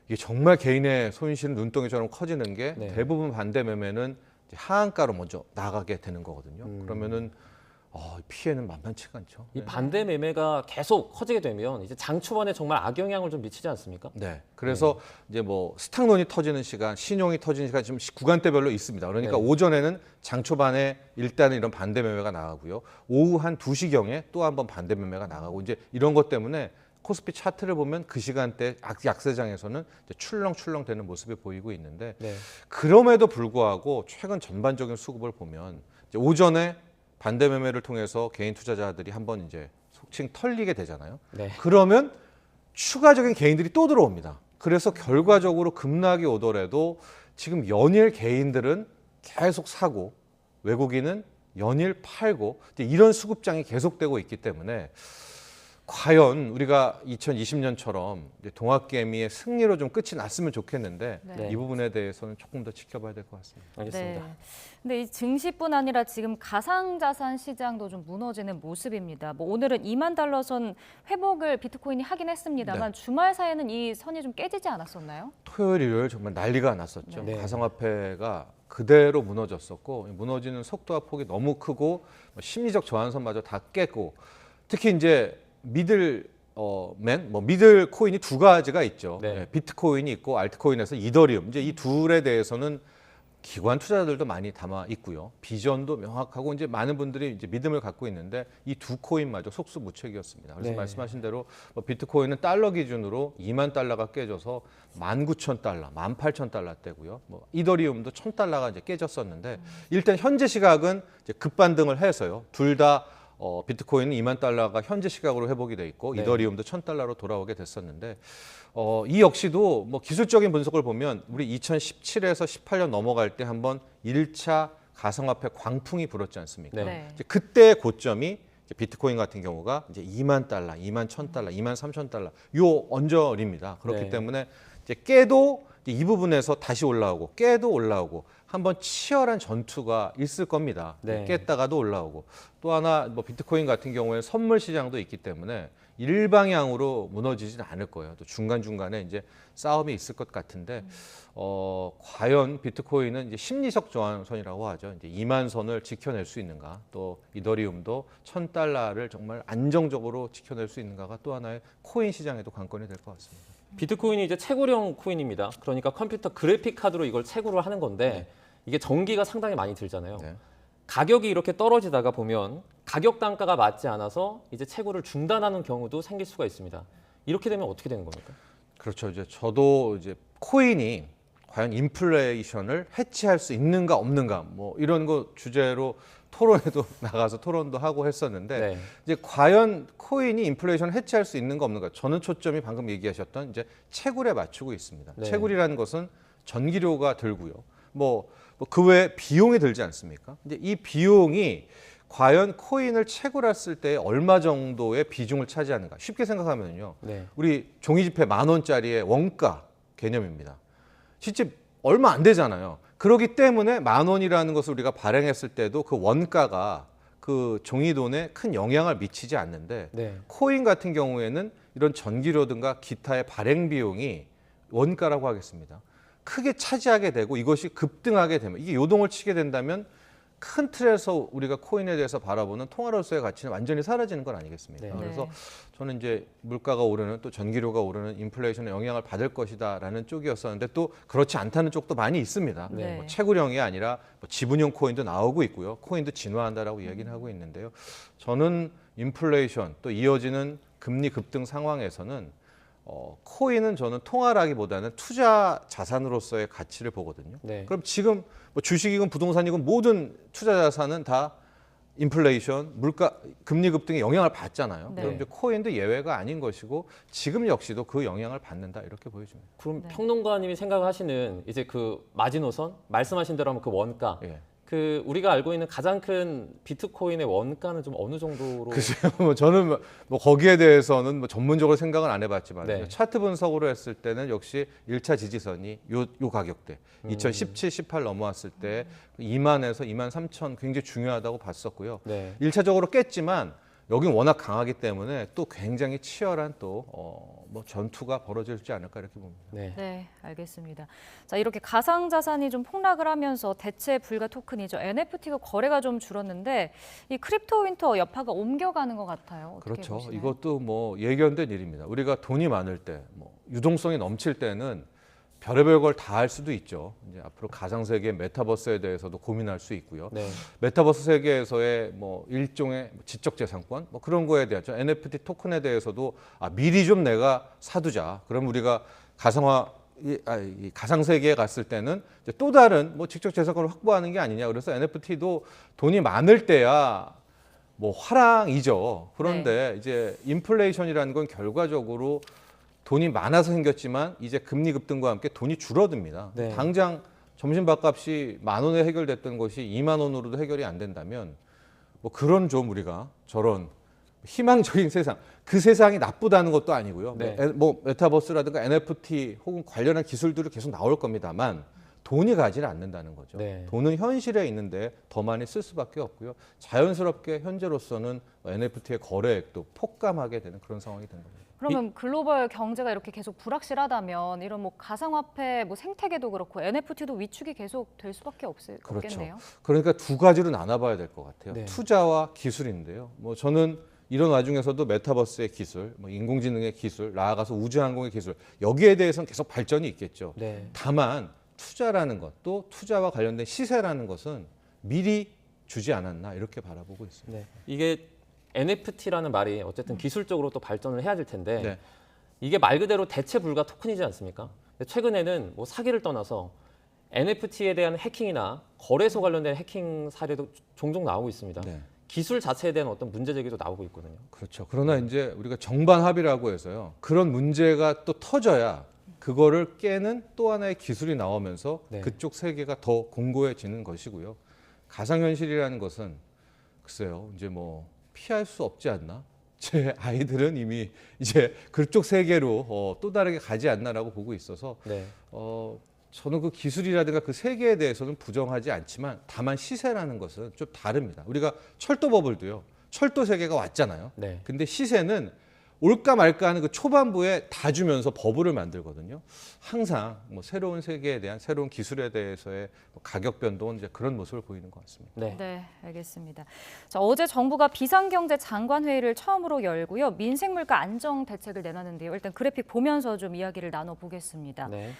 이게 정말 개인의 손실은 눈덩이처럼 커지는 게 네. 대부분 반대 매매는 이제 하한가로 먼저 나가게 되는 거거든요. 그러면은 피해는 만만치가 않죠. 이 반대 매매가 계속 커지게 되면 이제 장 초반에 정말 악영향을 좀 미치지 않습니까? 네. 그래서 이제 스탁론이 터지는 시간, 신용이 터지는 시간 지금 구간대별로 있습니다. 그러니까 네. 오전에는 장 초반에 일단은 이런 반대 매매가 나가고요. 오후 한 2시경에 또 한 번 반대 매매가 나가고 이제 이런 것 때문에 코스피 차트를 보면 그 시간대 약세장에서는 이제 출렁출렁 되는 모습이 보이고 있는데 네. 그럼에도 불구하고 최근 전반적인 수급을 보면 이제 오전에 반대 매매를 통해서 개인 투자자들이 한번 이제 속칭 털리게 되잖아요. 네. 그러면 추가적인 개인들이 또 들어옵니다. 그래서 결과적으로 급락이 오더라도 지금 연일 개인들은 계속 사고 외국인은 연일 팔고 이런 수급장이 계속되고 있기 때문에 과연 우리가 2020년처럼 동학개미의 승리로 좀 끝이 났으면 좋겠는데 네. 이 부분에 대해서는 조금 더 지켜봐야 될 것 같습니다. 알겠습니다. 네. 근데 이 증시뿐 아니라 지금 가상자산 시장도 좀 무너지는 모습입니다. 뭐 오늘은 2만 달러 선 회복을 비트코인이 하긴 했습니다만 주말 사이에는 이 선이 좀 깨지지 않았었나요? 토요일, 일요일 정말 난리가 났었죠. 네. 가상화폐가 그대로 무너졌었고 무너지는 속도와 폭이 너무 크고 심리적 저항선마저 다 깼고 특히 이제 미들 코인이 두 가지가 있죠. 네. 비트코인이 있고 알트코인에서 이더리움. 이제 이 둘에 대해서는 기관 투자자들도 많이 담아 있고요. 비전도 명확하고 이제 많은 분들이 이제 믿음을 갖고 있는데 이 두 코인마저 속수무책이었습니다. 그래서 네. 말씀하신 대로 비트코인은 달러 기준으로 2만 달러가 깨져서 19,000달러, 18,000달러대고요. 이더리움도 1,000달러가 이제 깨졌었는데 일단 현재 시각은 이제 급반등을 해서요. 둘 다 비트코인은 2만 달러가 현재 시각으로 회복이 돼 있고 네. 이더리움도 1,000달러로 돌아오게 됐었는데 이 역시도 기술적인 분석을 보면 우리 2017에서 18년 넘어갈 때 한번 1차 가상화폐 광풍이 불었지 않습니까? 네. 이제 그때의 고점이 이제 비트코인 같은 경우가 이제 2만 달러, 2만 1,000달러, 2만 3,000달러 요 언저리입니다. 그렇기 네. 때문에 이제 깨도 이 부분에서 다시 올라오고 깨도 올라오고 한번 치열한 전투가 있을 겁니다. 네. 깼다가도 올라오고 또 하나 비트코인 같은 경우에 선물 시장도 있기 때문에 일방향으로 무너지진 않을 거예요. 또 중간중간에 이제 싸움이 있을 것 같은데 과연 비트코인은 이제 심리적 저항선이라고 하죠. 이제 2만 선을 지켜낼 수 있는가? 또 이더리움도 1,000달러를 정말 안정적으로 지켜낼 수 있는가가 또 하나의 코인 시장에도 관건이 될 것 같습니다. 비트코인이 이제 채굴형 코인입니다. 그러니까 컴퓨터 그래픽 카드로 이걸 채굴을 하는 건데 이게 전기가 상당히 많이 들잖아요. 네. 가격이 이렇게 떨어지다가 보면 가격 단가가 맞지 않아서 이제 채굴을 중단하는 경우도 생길 수가 있습니다. 이렇게 되면 어떻게 되는 겁니까? 그렇죠. 이제 저도 이제 코인이 과연 인플레이션을 해치할 수 있는가 없는가 이런 거 주제로 토론에도 나가서 토론도 하고 했었는데 네. 이제 과연 코인이 인플레이션을 해치할 수 있는가 없는가 저는 초점이 방금 얘기하셨던 이제 채굴에 맞추고 있습니다. 네. 채굴이라는 것은 전기료가 들고요. 그 외에 비용이 들지 않습니까? 이제 이 비용이 과연 코인을 채굴했을 때 얼마 정도의 비중을 차지하는가? 쉽게 생각하면요. 네. 우리 종이지폐 10,000원짜리의 원가 개념입니다. 실제 얼마 안 되잖아요. 그렇기 때문에 10,000원이라는 것을 우리가 발행했을 때도 그 원가가 그 종이돈에 큰 영향을 미치지 않는데 네. 코인 같은 경우에는 이런 전기료든가 기타의 발행 비용이 원가라고 하겠습니다. 크게 차지하게 되고 이것이 급등하게 되면 이게 요동을 치게 된다면 큰 틀에서 우리가 코인에 대해서 바라보는 통화로서의 가치는 완전히 사라지는 건 아니겠습니까? 네. 그래서 저는 이제 물가가 오르는 또 전기료가 오르는 인플레이션의 영향을 받을 것이다라는 쪽이었었는데 또 그렇지 않다는 쪽도 많이 있습니다. 네. 채굴형이 아니라 지분형 코인도 나오고 있고요. 코인도 진화한다라고 이야기는 하고 있는데요. 저는 인플레이션 또 이어지는 금리 급등 상황에서는 코인은 저는 통화라기보다는 투자 자산으로서의 가치를 보거든요. 네. 그럼 지금 주식이건 부동산이건 모든 투자 자산은 다 인플레이션, 물가, 금리 급등의 영향을 받잖아요. 네. 그럼 이제 코인도 예외가 아닌 것이고 지금 역시도 그 영향을 받는다 이렇게 보여집니다. 그럼 네. 평론가님이 생각하시는 이제 그 마지노선 말씀하신 대로 하면 그 원가 예. 그 우리가 알고 있는 가장 큰 비트코인의 원가는 좀 어느 정도로? 글쎄요, 저는 거기에 대해서는 전문적으로 생각은 안 해봤지만 네. 차트 분석으로 했을 때는 역시 1차 지지선이 요 가격대 2017, 18 넘어왔을 때 2만에서 2만 3천 굉장히 중요하다고 봤었고요. 네. 1차적으로 깼지만 여긴 워낙 강하기 때문에 또 굉장히 치열한 또 전투가 벌어지지 않을까 이렇게 봅니다. 네. 네, 알겠습니다. 자, 이렇게 가상자산이 좀 폭락을 하면서 대체 불가 토큰이죠. NFT가 거래가 좀 줄었는데 이 크립토 윈터 여파가 옮겨가는 것 같아요. 어떻게 그렇죠. 보시나요? 이것도 예견된 일입니다. 우리가 돈이 많을 때, 유동성이 넘칠 때는 별의별 걸 다 할 수도 있죠. 이제 앞으로 가상세계 메타버스에 대해서도 고민할 수 있고요. 네. 메타버스 세계에서의 일종의 지적재산권 그런 거에 대한 NFT 토큰에 대해서도 미리 좀 내가 사두자. 그럼 우리가 이 가상세계에 갔을 때는 이제 또 다른 지적재산권을 확보하는 게 아니냐. 그래서 NFT도 돈이 많을 때야 화랑이죠. 그런데 이제 인플레이션이라는 건 결과적으로 돈이 많아서 생겼지만 이제 금리 급등과 함께 돈이 줄어듭니다. 네. 당장 점심 밥값이 10,000원에 해결됐던 것이 20,000원으로도 해결이 안 된다면 뭐 그런 좀 우리가 저런 희망적인 세상, 그 세상이 나쁘다는 것도 아니고요. 네. 뭐 메타버스라든가 NFT 혹은 관련한 기술들이 계속 나올 겁니다만 돈이 가지를 않는다는 거죠. 네. 돈은 현실에 있는데 더 많이 쓸 수밖에 없고요. 자연스럽게 현재로서는 NFT의 거래액도 폭감하게 되는 그런 상황이 된 겁니다. 그러면 글로벌 경제가 이렇게 계속 불확실하다면 이런 뭐 가상화폐, 뭐 생태계도 그렇고 NFT도 위축이 계속 될 수밖에 없겠네요. 그렇죠. 그러니까 두 가지로 나눠봐야 될 것 같아요. 네. 투자와 기술인데요. 뭐 저는 이런 와중에서도 메타버스의 기술, 뭐 인공지능의 기술, 나아가서 우주항공의 기술 여기에 대해서는 계속 발전이 있겠죠. 네. 다만 투자라는 것, 또 투자와 관련된 시세라는 것은 미리 주지 않았나 이렇게 바라보고 있습니다. 네. 이게 NFT라는 말이 어쨌든 기술적으로 또 발전을 해야 될 텐데 네. 이게 말 그대로 대체 불가 토큰이지 않습니까? 근데 최근에는 뭐 사기를 떠나서 NFT에 대한 해킹이나 거래소 관련된 해킹 사례도 종종 나오고 있습니다. 네. 기술 자체에 대한 어떤 문제 제기도 나오고 있거든요. 그렇죠. 그러나 이제 우리가 정반 합의라고 해서요. 그런 문제가 또 터져야 그거를 깨는 또 하나의 기술이 나오면서 네. 그쪽 세계가 더 공고해지는 것이고요. 가상현실이라는 것은 글쎄요. 이제 뭐 피할 수 없지 않나? 제 아이들은 이미 이제 그쪽 세계로 또 다르게 가지 않나라고 보고 있어서 네. 저는 그 기술이라든가 그 세계에 대해서는 부정하지 않지만 다만 시세라는 것은 좀 다릅니다. 우리가 철도 버블도요. 철도 세계가 왔잖아요. 네. 근데 시세는 올까 말까 하는 그 초반부에 다 주면서 버블을 만들거든요. 항상 뭐 새로운 세계에 대한 새로운 기술에 대해서의 가격 변동은 이제 그런 모습을 보이는 것 같습니다. 네, 알겠습니다. 자, 어제 정부가 비상경제 장관회의를 처음으로 열고요. 민생물가 안정 대책을 내놨는데요. 일단 그래픽 보면서 좀 이야기를 나눠보겠습니다. 네.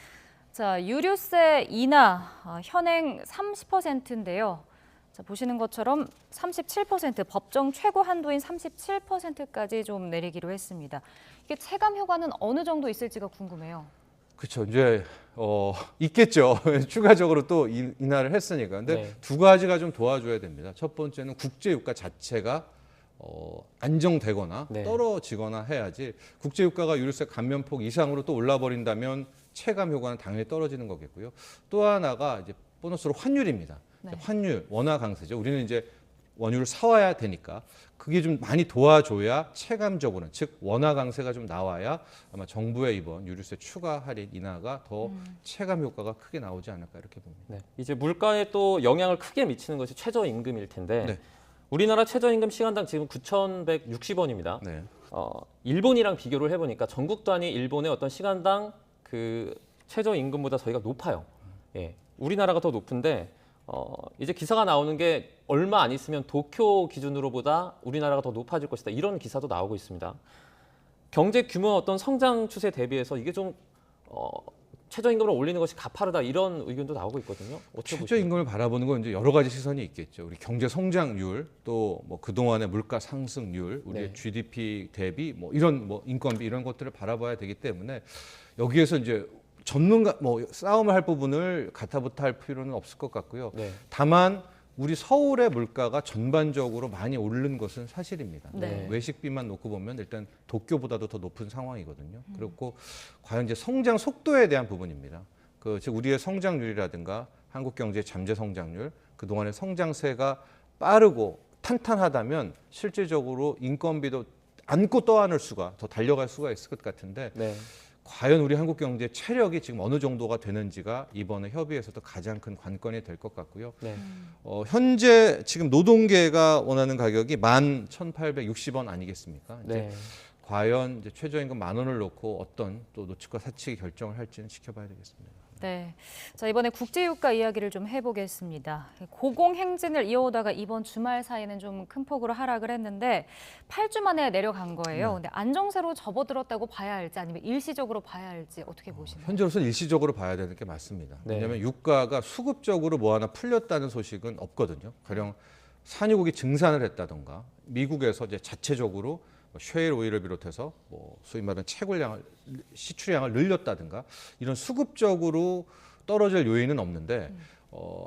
자, 유류세 인하 현행 30%인데요. 자, 보시는 것처럼 37% 법정 최고 한도인 37%까지 좀 내리기로 했습니다. 이게 체감 효과는 어느 정도 있을지가 궁금해요. 그렇죠. 이제 있겠죠. 추가적으로 또 인하를 했으니까. 근데 네. 두 가지가 좀 도와줘야 됩니다. 첫 번째는 국제 유가 자체가 안정되거나 네. 떨어지거나 해야지 국제 유가가 유류세 감면폭 이상으로 또 올라 버린다면 체감 효과는 당연히 떨어지는 거겠고요. 또 하나가 이제 보너스로 환율입니다. 네. 환율 원화 강세죠. 우리는 이제 원유를 사와야 되니까 그게 좀 많이 도와줘야 체감적으로는 즉 원화 강세가 좀 나와야 아마 정부의 이번 유류세 추가 할인 인하가 더 체감 효과가 크게 나오지 않을까 이렇게 봅니다. 네. 이제 물가에 또 영향을 크게 미치는 것이 최저임금일 텐데 네. 우리나라 최저임금 시간당 지금 9,160원입니다. 네. 일본이랑 비교를 해보니까 전국 단위 일본의 어떤 시간당 그 최저임금보다 저희가 높아요. 예. 우리나라가 더 높은데 이제 기사가 나오는 게 얼마 안 있으면 도쿄 기준으로보다 우리나라가 더 높아질 것이다. 이런 기사도 나오고 있습니다. 경제 규모 어떤 성장 추세 대비해서 이게 좀 최저임금을 올리는 것이 가파르다 이런 의견도 나오고 있거든요. 어떻게 최저임금을 바라보는 건 이제 여러 가지 시선이 있겠죠. 우리 경제 성장률 또 뭐 그동안의 물가 상승률, 우리의 네. GDP 대비 뭐 이런 뭐 인건비 이런 것들을 바라봐야 되기 때문에 여기에서 이제 전문가 뭐 싸움을 할 부분을 가타부타 할 필요는 없을 것 같고요. 네. 다만 우리 서울의 물가가 전반적으로 많이 오른 것은 사실입니다. 네. 외식비만 놓고 보면 일단 도쿄보다도 더 높은 상황이거든요. 그렇고 과연 이제 성장 속도에 대한 부분입니다. 즉 우리의 성장률이라든가 한국 경제의 잠재 성장률, 그동안의 성장세가 빠르고 탄탄하다면 실질적으로 인건비도 안고 떠안을 수가 더 달려갈 수가 있을 것 같은데 네. 과연 우리 한국 경제 체력이 지금 어느 정도가 되는지가 이번에 협의에서도 가장 큰 관건이 될 것 같고요. 네. 현재 지금 노동계가 원하는 가격이 11,860원 아니겠습니까? 이제 네. 과연 이제 최저임금 10,000원을 놓고 어떤 또 노측과 사측이 결정을 할지는 지켜봐야 되겠습니다. 네. 자, 이번에 국제유가 이야기를 좀 해보겠습니다. 고공행진을 이어오다가 이번 주말 사이에는 좀 큰 폭으로 하락을 했는데 8주 만에 내려간 거예요. 근데 안정세로 접어들었다고 봐야 할지 아니면 일시적으로 봐야 할지 어떻게 보시나요? 현재로서는 일시적으로 봐야 되는 게 맞습니다. 네. 왜냐하면 유가가 수급적으로 뭐 하나 풀렸다는 소식은 없거든요. 가령 산유국이 증산을 했다던가 미국에서 이제 자체적으로 쉐일 오일을 비롯해서 뭐 소위 말하는 채굴량을 시출량을 늘렸다든가 이런 수급적으로 떨어질 요인은 없는데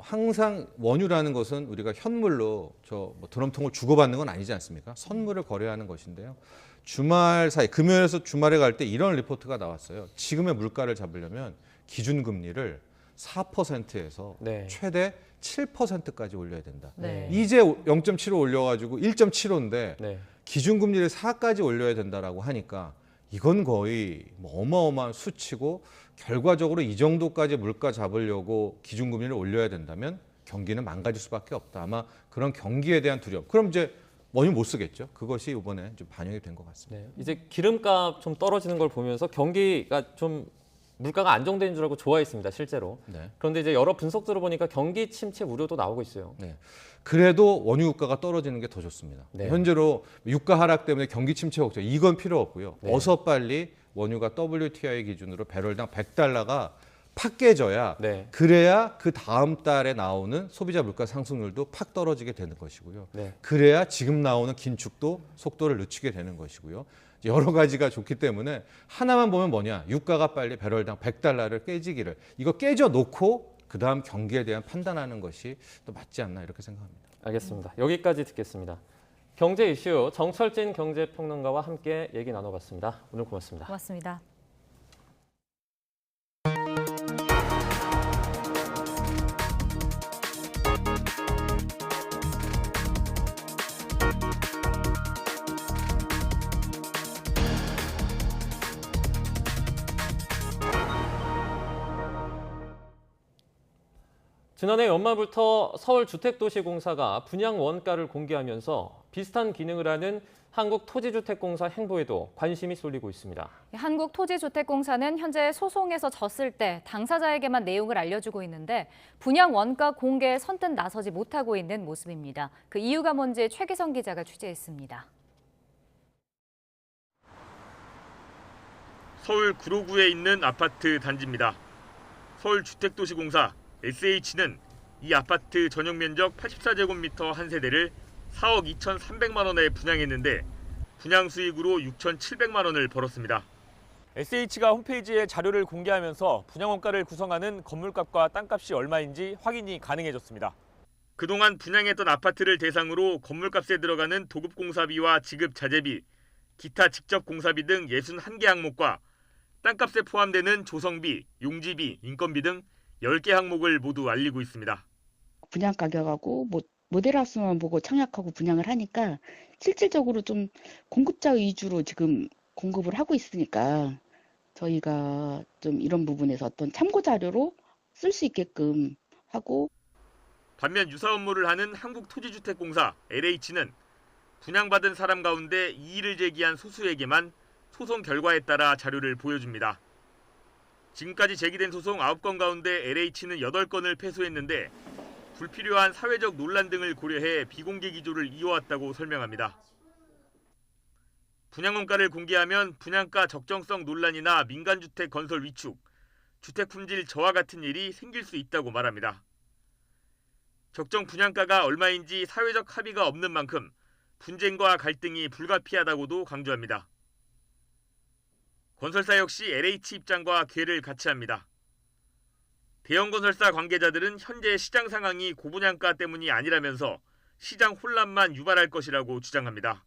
항상 원유라는 것은 우리가 현물로 뭐 드럼통을 주고받는 건 아니지 않습니까? 선물을 거래하는 것인데요. 주말 사이 금요일에서 주말에 갈 때 이런 리포트가 나왔어요. 지금의 물가를 잡으려면 기준금리를 4%에서 네. 최대 7%까지 올려야 된다. 네. 이제 0.75 올려가지고 1.75인데 네. 기준금리를 4까지 올려야 된다라고 하니까 이건 거의 뭐 어마어마한 수치고 결과적으로 이 정도까지 물가 잡으려고 기준금리를 올려야 된다면 경기는 망가질 수밖에 없다. 아마 그런 경기에 대한 두려움. 그럼 이제 원유 못 쓰겠죠. 그것이 이번에 좀 반영이 된 것 같습니다. 네. 이제 기름값 좀 떨어지는 걸 보면서 경기가 좀 물가가 안정되는 줄 알고 좋아했습니다, 실제로. 네. 그런데 이제 여러 분석들을 보니까 경기 침체 우려도 나오고 있어요. 네. 그래도 원유 유가가 떨어지는 게 더 좋습니다. 네. 현재로 유가 하락 때문에 경기 침체 걱정 이건 필요 없고요. 네. 어서 빨리 원유가 WTI 기준으로 배럴당 100달러가 팍 깨져야 네. 그래야 그 다음 달에 나오는 소비자 물가 상승률도 팍 떨어지게 되는 것이고요. 네. 그래야 지금 나오는 긴축도 속도를 늦추게 되는 것이고요. 여러 가지가 좋기 때문에 하나만 보면 뭐냐. 유가가 빨리 배럴당 100달러를 깨지기를. 이거 깨져 놓고 그다음 경기에 대한 판단하는 것이 또 맞지 않나 이렇게 생각합니다. 알겠습니다. 여기까지 듣겠습니다. 경제 이슈 정철진 경제평론가와 함께 얘기 나눠봤습니다. 오늘 고맙습니다. 고맙습니다. 지난해 연말부터 서울주택도시공사가 분양 원가를 공개하면서 비슷한 기능을 하는 한국토지주택공사 행보에도 관심이 쏠리고 있습니다. 한국토지주택공사는 현재 소송에서 졌을 때 당사자에게만 내용을 알려주고 있는데 분양 원가 공개에 선뜻 나서지 못하고 있는 모습입니다. 그 이유가 뭔지 최기성 기자가 취재했습니다. 서울 구로구에 있는 아파트 단지입니다. 서울주택도시공사 SH는 이 아파트 전용 면적 84제곱미터 한 세대를 4억 2,300만 원에 분양했는데 분양 수익으로 6,700만 원을 벌었습니다. SH가 홈페이지에 자료를 공개하면서 분양 원가를 구성하는 건물값과 땅값이 얼마인지 확인이 가능해졌습니다. 그동안 분양했던 아파트를 대상으로 건물값에 들어가는 도급공사비와 지급자재비, 기타 직접 공사비 등 61개 항목과 땅값에 포함되는 조성비, 용지비, 인건비 등 10개 항목을 모두 알리고 있습니다. 분양 가격하고 모델하우스만 보고 청약하고 분양을 하니까 실질적으로 좀 공급자 위주로 지금 공급을 하고 있으니까 저희가 좀 이런 부분에서 어떤 참고 자료로 쓸 수 있게끔 하고 반면 유사 업무를 하는 한국토지주택공사 LH는 분양받은 사람 가운데 이의를 제기한 소수에게만 소송 결과에 따라 자료를 보여줍니다. 지금까지 제기된 소송 9건 가운데 LH는 8건을 패소했는데 불필요한 사회적 논란 등을 고려해 비공개 기조를 이어왔다고 설명합니다. 분양원가를 공개하면 분양가 적정성 논란이나 민간주택 건설 위축, 주택 품질 저하 같은 일이 생길 수 있다고 말합니다. 적정 분양가가 얼마인지 사회적 합의가 없는 만큼 분쟁과 갈등이 불가피하다고도 강조합니다. 건설사 역시 LH 입장과 궤를 같이 합니다. 대형 건설사 관계자들은 현재 시장 상황이 고분양가 때문이 아니라면서 시장 혼란만 유발할 것이라고 주장합니다.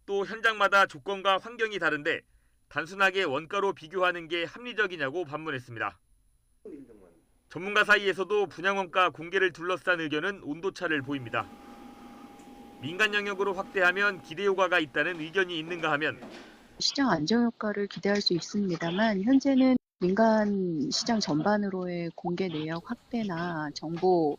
또 현장마다 조건과 환경이 다른데 단순하게 원가로 비교하는 게 합리적이냐고 반문했습니다. 전문가 사이에서도 분양원가 공개를 둘러싼 의견은 온도차를 보입니다. 민간 영역으로 확대하면 기대 효과가 있다는 의견이 있는가 하면 시장 안정 효과를 기대할 수 있습니다만 현재는 민간 시장 전반으로의 공개 내역 확대나 정보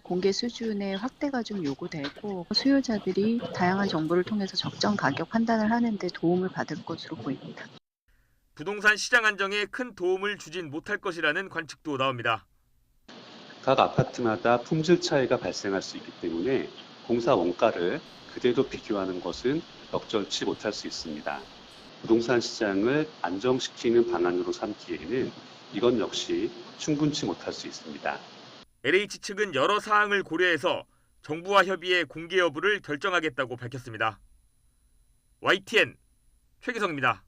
공개 수준의 확대가 좀 요구되고 수요자들이 다양한 정보를 통해서 적정 가격 판단을 하는 데 도움을 받을 것으로 보입니다. 부동산 시장 안정에 큰 도움을 주진 못할 것이라는 관측도 나옵니다. 각 아파트마다 품질 차이가 발생할 수 있기 때문에 공사 원가를 그대로 비교하는 것은 적절치 못할 수 있습니다. 부동산 시장을 안정시키는 방안으로 삼기에는 이건 역시 충분치 못할 수 있습니다. LH 측은 여러 사항을 고려해서 정부와 협의해 공개 여부를 결정하겠다고 밝혔습니다. YTN 최기성입니다.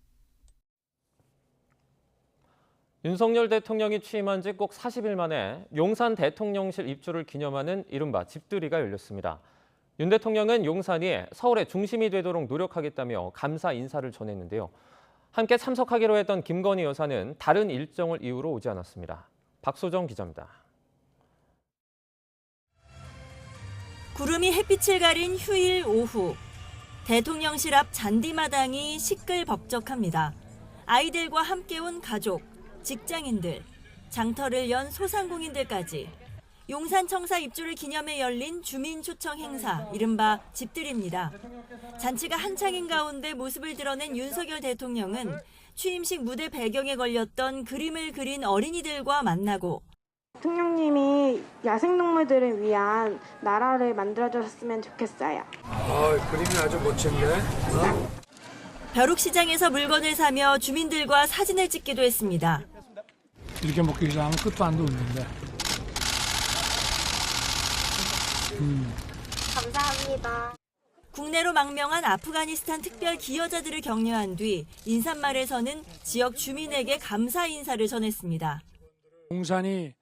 윤석열 대통령이 취임한 지 꼭 40일 만에 용산 대통령실 입주를 기념하는 이른바 집들이가 열렸습니다. 윤 대통령은 용산이 서울의 중심이 되도록 노력하겠다며 감사 인사를 전했는데요. 함께 참석하기로 했던 김건희 여사는 다른 일정을 이유로 오지 않았습니다. 박소정 기자입니다. 구름이 햇빛을 가린 휴일 오후. 대통령실 앞 잔디마당이 시끌벅적합니다. 아이들과 함께 온 가족, 직장인들, 장터를 연 소상공인들까지. 용산청사 입주를 기념해 열린 주민 초청 행사, 이른바 집들입니다. 잔치가 한창인 가운데 모습을 드러낸 윤석열 대통령은 취임식 무대 배경에 걸렸던 그림을 그린 어린이들과 만나고 대통령님이 야생동물들을 위한 나라를 만들어주셨으면 좋겠어요. 그림이 아주 멋진데? 벼룩시장에서 물건을 사며 주민들과 사진을 찍기도 했습니다. 이렇게 먹기 시작하면 끝도 안도 없는데. 감사합니다. 국내로 망명한 아프가니스탄 특별 기여자들을 격려한 뒤 인사말에서는 지역 주민에게 감사 인사를 전했습니다. 용산이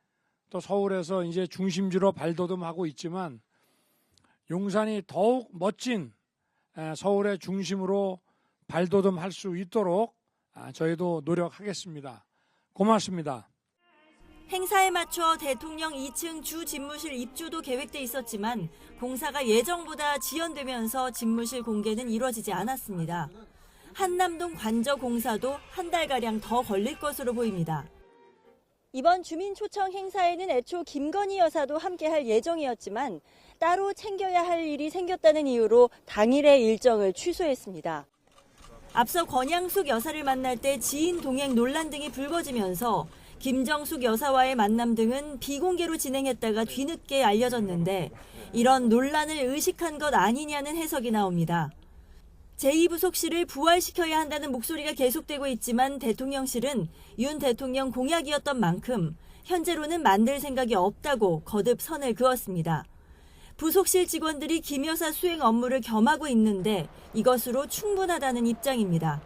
또 서울에서 이제 중심지로 발돋움하고 있지만 용산이 더욱 멋진 서울의 중심으로 발돋움할 수 있도록 저희도 노력하겠습니다. 고맙습니다. 행사에 맞춰 대통령 2층 주 집무실 입주도 계획돼 있었지만 공사가 예정보다 지연되면서 집무실 공개는 이뤄지지 않았습니다. 한남동 관저 공사도 한 달가량 더 걸릴 것으로 보입니다. 이번 주민 초청 행사에는 애초 김건희 여사도 함께할 예정이었지만 따로 챙겨야 할 일이 생겼다는 이유로 당일의 일정을 취소했습니다. 앞서 권양숙 여사를 만날 때 지인 동행 논란 등이 불거지면서 김정숙 여사와의 만남 등은 비공개로 진행했다가 뒤늦게 알려졌는데 이런 논란을 의식한 것 아니냐는 해석이 나옵니다. 제2부속실을 부활시켜야 한다는 목소리가 계속되고 있지만 대통령실은 윤 대통령 공약이었던 만큼 현재로는 만들 생각이 없다고 거듭 선을 그었습니다. 부속실 직원들이 김 여사 수행 업무를 겸하고 있는데 이것으로 충분하다는 입장입니다.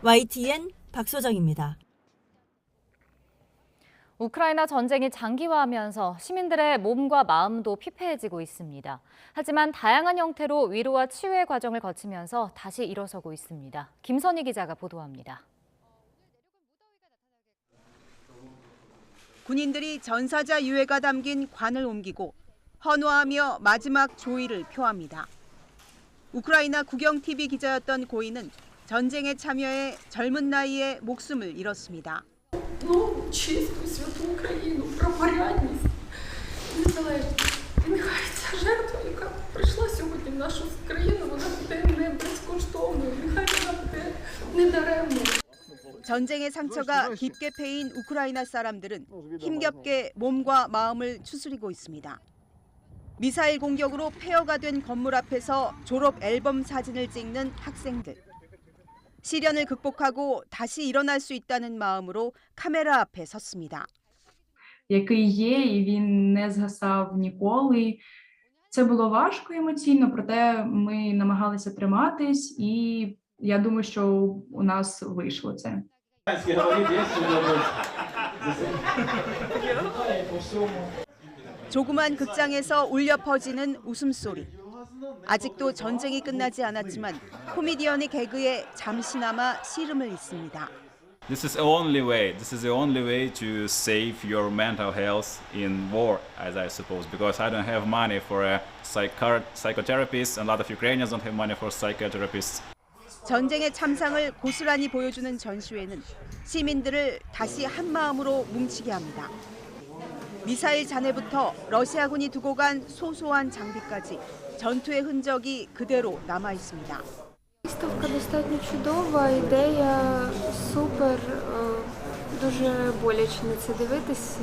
YTN 박소정입니다. 우크라이나 전쟁이 장기화하면서 시민들의 몸과 마음도 피폐해지고 있습니다. 하지만 다양한 형태로 위로와 치유의 과정을 거치면서 다시 일어서고 있습니다. 김선희 기자가 보도합니다. 군인들이 전사자 유해가 담긴 관을 옮기고 헌화하며 마지막 조의를 표합니다. 우크라이나 국영TV 기자였던 고인은 전쟁에 참여해 젊은 나이에 목숨을 잃었습니다. Ну, чисту святу Україну, про порядність. Незалежність. І нехай ця жертва, яка прийшла сьогодні в нашу країну, вона буде не безкоштовною, нехай вона буде недаремною. 전쟁의 상처가 깊게 패인 우크라이나 사람들은 힘겹게 몸과 마음을 추스리고 있습니다. 미사일 공격으로 폐허가 된 건물 앞에서 졸업 앨범 사진을 찍는 학생들. 시련을 극복하고 다시 일어날 수 있다는 마음으로 카메라 앞에 섰습니다. Який є, і він не згасав ніколи. Це було важко емоційно, проте ми намагалися триматись, і я думаю, що у нас вийшло це. 조그만 극장에서 울려 퍼지는 웃음소리. 아직도 전쟁이 끝나지 않았지만 코미디언의 개그에 잠시나마 씨름을 잇습니다. This is the only way. This is the only way to save your mental health in war, as I suppose, because I don't have money for a psychotherapist, and a lot of Ukrainians don't have money for psychotherapists. 전쟁의 참상을 고스란히 보여주는 전시회는 시민들을 다시 한 마음으로 뭉치게 합니다. 미사일 잔해부터 러시아군이 두고 간 소소한 장비까지 전투의 흔적이 그대로 남아 있습니다. Виставка достатньо чудова, ідея супер, дуже боляче на це дивитись.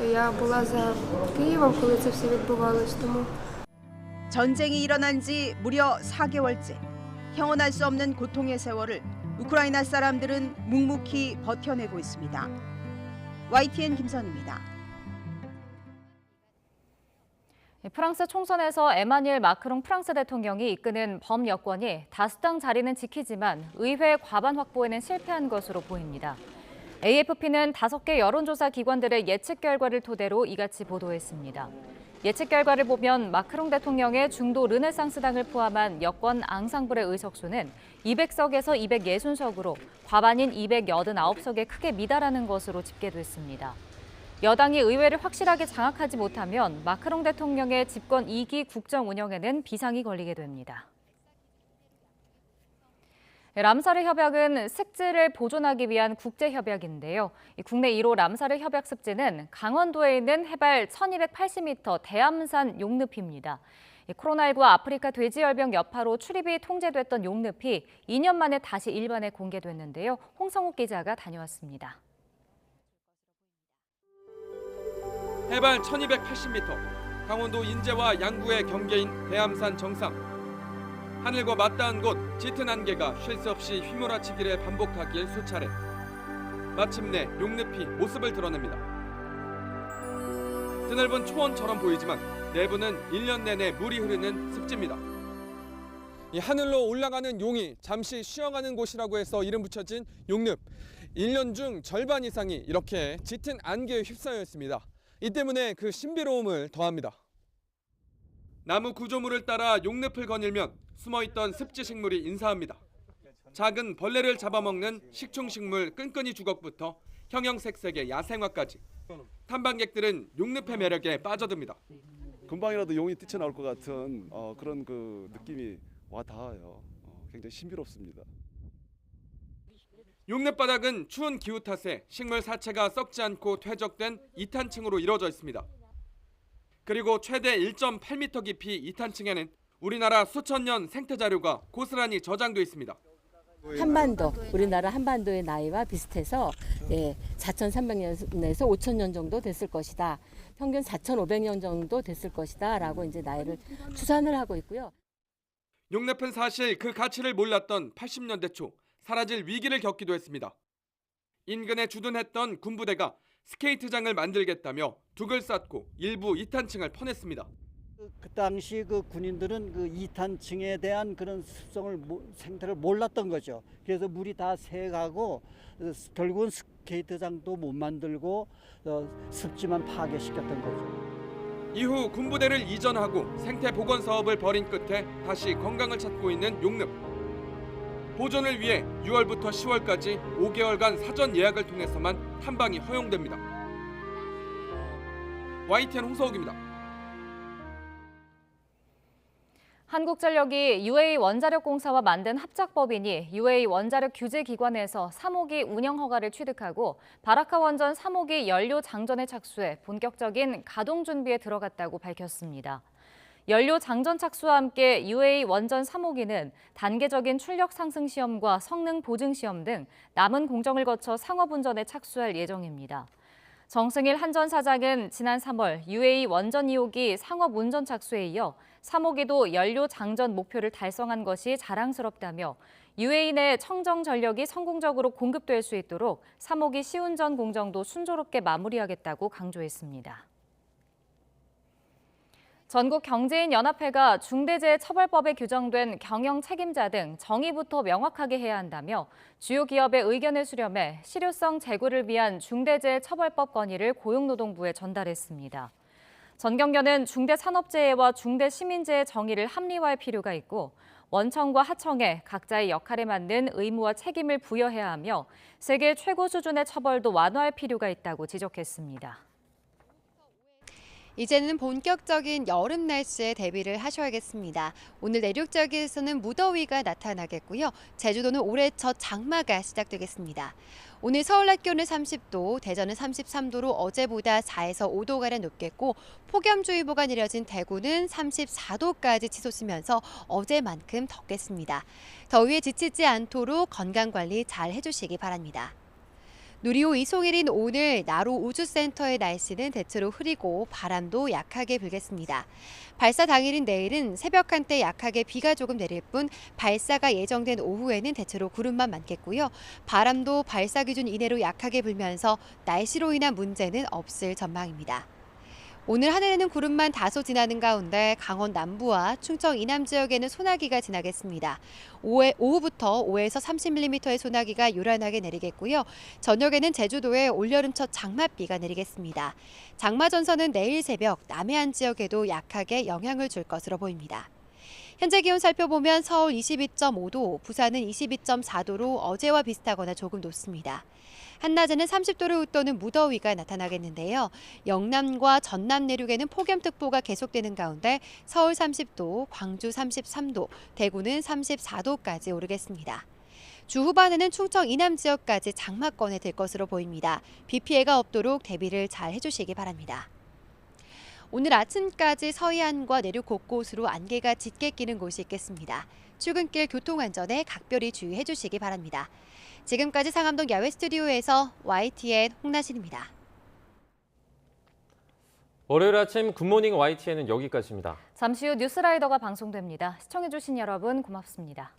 Я була за Києвом, коли це все відбувалось, тому 전쟁이 일어난 지 무려 4개월째. 형언할 수 없는 고통의 세월을 우크라이나 사람들은 묵묵히 버텨내고 있습니다. YTN 김선입니다. 프랑스 총선에서 에마뉘엘 마크롱 프랑스 대통령이 이끄는 범여권이 다수당 자리는 지키지만 의회 과반 확보에는 실패한 것으로 보입니다. AFP는 5개 여론조사 기관들의 예측 결과를 토대로 이같이 보도했습니다. 예측 결과를 보면 마크롱 대통령의 중도 르네상스당을 포함한 여권 앙상블의 의석수는 200석에서 260석으로 과반인 289석에 크게 미달하는 것으로 집계됐습니다. 여당이 의회를 확실하게 장악하지 못하면 마크롱 대통령의 집권 2기 국정 운영에는 비상이 걸리게 됩니다. 람사르 협약은 습지를 보존하기 위한 국제협약인데요. 국내 1호 람사르 협약 습지는 강원도에 있는 해발 1280m 대암산 용늪입니다. 코로나19 아프리카 돼지열병 여파로 출입이 통제됐던 용늪이 2년 만에 다시 일반에 공개됐는데요. 홍성욱 기자가 다녀왔습니다. 해발 1280m, 강원도 인제와 양구의 경계인 대암산 정상. 하늘과 맞닿은 곳 짙은 안개가 쉴 새 없이 휘몰아치기를 반복하길 수차례. 마침내 용늪이 모습을 드러냅니다. 드넓은 초원처럼 보이지만 내부는 1년 내내 물이 흐르는 습지입니다. 이 하늘로 올라가는 용이 잠시 쉬어가는 곳이라고 해서 이름 붙여진 용늪. 1년 중 절반 이상이 이렇게 짙은 안개에 휩싸여 있습니다. 이 때문에 그 신비로움을 더합니다. 나무 구조물을 따라 용늪을 거닐면 숨어있던 습지 식물이 인사합니다. 작은 벌레를 잡아먹는 식충식물 끈끈이 주걱부터 형형색색의 야생화까지. 탐방객들은 용늪의 매력에 빠져듭니다. 금방이라도 용이 뛰쳐나올 것 같은 그런 그 느낌이 와 닿아요. 굉장히 신비롭습니다. 용늪 바닥은 추운 기후 탓에 식물 사체가 썩지 않고 퇴적된 2탄층으로 이루어져 있습니다. 그리고 최대 1.8m 깊이 2탄층에는 우리나라 수천 년 생태 자료가 고스란히 저장돼 있습니다. 한반도, 우리나라 한반도의 나이와 비슷해서 4,300년에서 5,000년 정도 됐을 것이다. 평균 4,500년 정도 됐을 것이다라고 이제 나이를 추산을 하고 있고요. 용늪은 사실 그 가치를 몰랐던 80년대 초 사라질 위기를 겪기도 했습니다. 인근에 주둔했던 군부대가 스케이트장을 만들겠다며 둑을 쌓고 일부 2탄층을 퍼냈습니다. 그 당시 그 군인들은 그 2탄층에 대한 그런 습성을 생태를 몰랐던 거죠. 그래서 물이 다 새가고 결국은 스케이트장도 못 만들고 습지만 파괴시켰던 거죠. 이후 군부대를 이전하고 생태 복원 사업을 벌인 끝에 다시 건강을 찾고 있는 용늪. 보존을 위해 6월부터 10월까지 5개월간 사전 예약을 통해서만 탐방이 허용됩니다. YTN 홍서욱입니다. 한국전력이 UA 원자력공사와 만든 합작법인이 UA 원자력 규제기관에서 3호기 운영 허가를 취득하고 바라카 원전 3호기 연료 장전에 착수해 본격적인 가동 준비에 들어갔다고 밝혔습니다. 연료 장전 착수와 함께 UA 원전 3호기는 단계적인 출력 상승 시험과 성능 보증 시험 등 남은 공정을 거쳐 상업운전에 착수할 예정입니다. 정승일 한전 사장은 지난 3월 UA 원전 2호기 상업운전 착수에 이어 3호기도 연료 장전 목표를 달성한 것이 자랑스럽다며 UA 내 청정 전력이 성공적으로 공급될 수 있도록 3호기 시운전 공정도 순조롭게 마무리하겠다고 강조했습니다. 전국경제인연합회가 중대재해처벌법에 규정된 경영 책임자 등 정의부터 명확하게 해야 한다며 주요 기업의 의견을 수렴해 실효성 제고를 위한 중대재해처벌법 건의를 고용노동부에 전달했습니다. 전경련은 중대산업재해와 중대시민재해 정의를 합리화할 필요가 있고 원청과 하청에 각자의 역할에 맞는 의무와 책임을 부여해야 하며 세계 최고 수준의 처벌도 완화할 필요가 있다고 지적했습니다. 이제는 본격적인 여름 날씨에 대비를 하셔야겠습니다. 오늘 내륙 지역에서는 무더위가 나타나겠고요. 제주도는 올해 첫 장마가 시작되겠습니다. 오늘 서울 낮 기온은 30도, 대전은 33도로 어제보다 4에서 5도가량 높겠고 폭염주의보가 내려진 대구는 34도까지 치솟으면서 어제만큼 덥겠습니다. 더위에 지치지 않도록 건강관리 잘 해주시기 바랍니다. 누리호 이송일인 오늘 나로 우주센터의 날씨는 대체로 흐리고 바람도 약하게 불겠습니다. 발사 당일인 내일은 새벽 한때 약하게 비가 조금 내릴 뿐 발사가 예정된 오후에는 대체로 구름만 많겠고요. 바람도 발사 기준 이내로 약하게 불면서 날씨로 인한 문제는 없을 전망입니다. 오늘 하늘에는 구름만 다소 지나는 가운데 강원 남부와 충청 이남 지역에는 소나기가 지나겠습니다. 오후부터 5에서 30mm의 소나기가 요란하게 내리겠고요. 저녁에는 제주도에 올여름 첫 장맛비가 내리겠습니다. 장마 전선은 내일 새벽 남해안 지역에도 약하게 영향을 줄 것으로 보입니다. 현재 기온 살펴보면 서울 22.5도, 부산은 22.4도로 어제와 비슷하거나 조금 높습니다. 한낮에는 30도를 웃도는 무더위가 나타나겠는데요. 영남과 전남 내륙에는 폭염특보가 계속되는 가운데 서울 30도, 광주 33도, 대구는 34도까지 오르겠습니다. 주 후반에는 충청 이남 지역까지 장마권에 들 것으로 보입니다. 비 피해가 없도록 대비를 잘 해주시기 바랍니다. 오늘 아침까지 서해안과 내륙 곳곳으로 안개가 짙게 끼는 곳이 있겠습니다. 출근길 교통안전에 각별히 주의해 주시기 바랍니다. 지금까지 상암동 야외 스튜디오에서 YTN 홍나신입니다. 월요일 아침 굿모닝 YTN은 여기까지입니다. 잠시 후 뉴스라이더가 방송됩니다. 시청해주신 여러분 고맙습니다.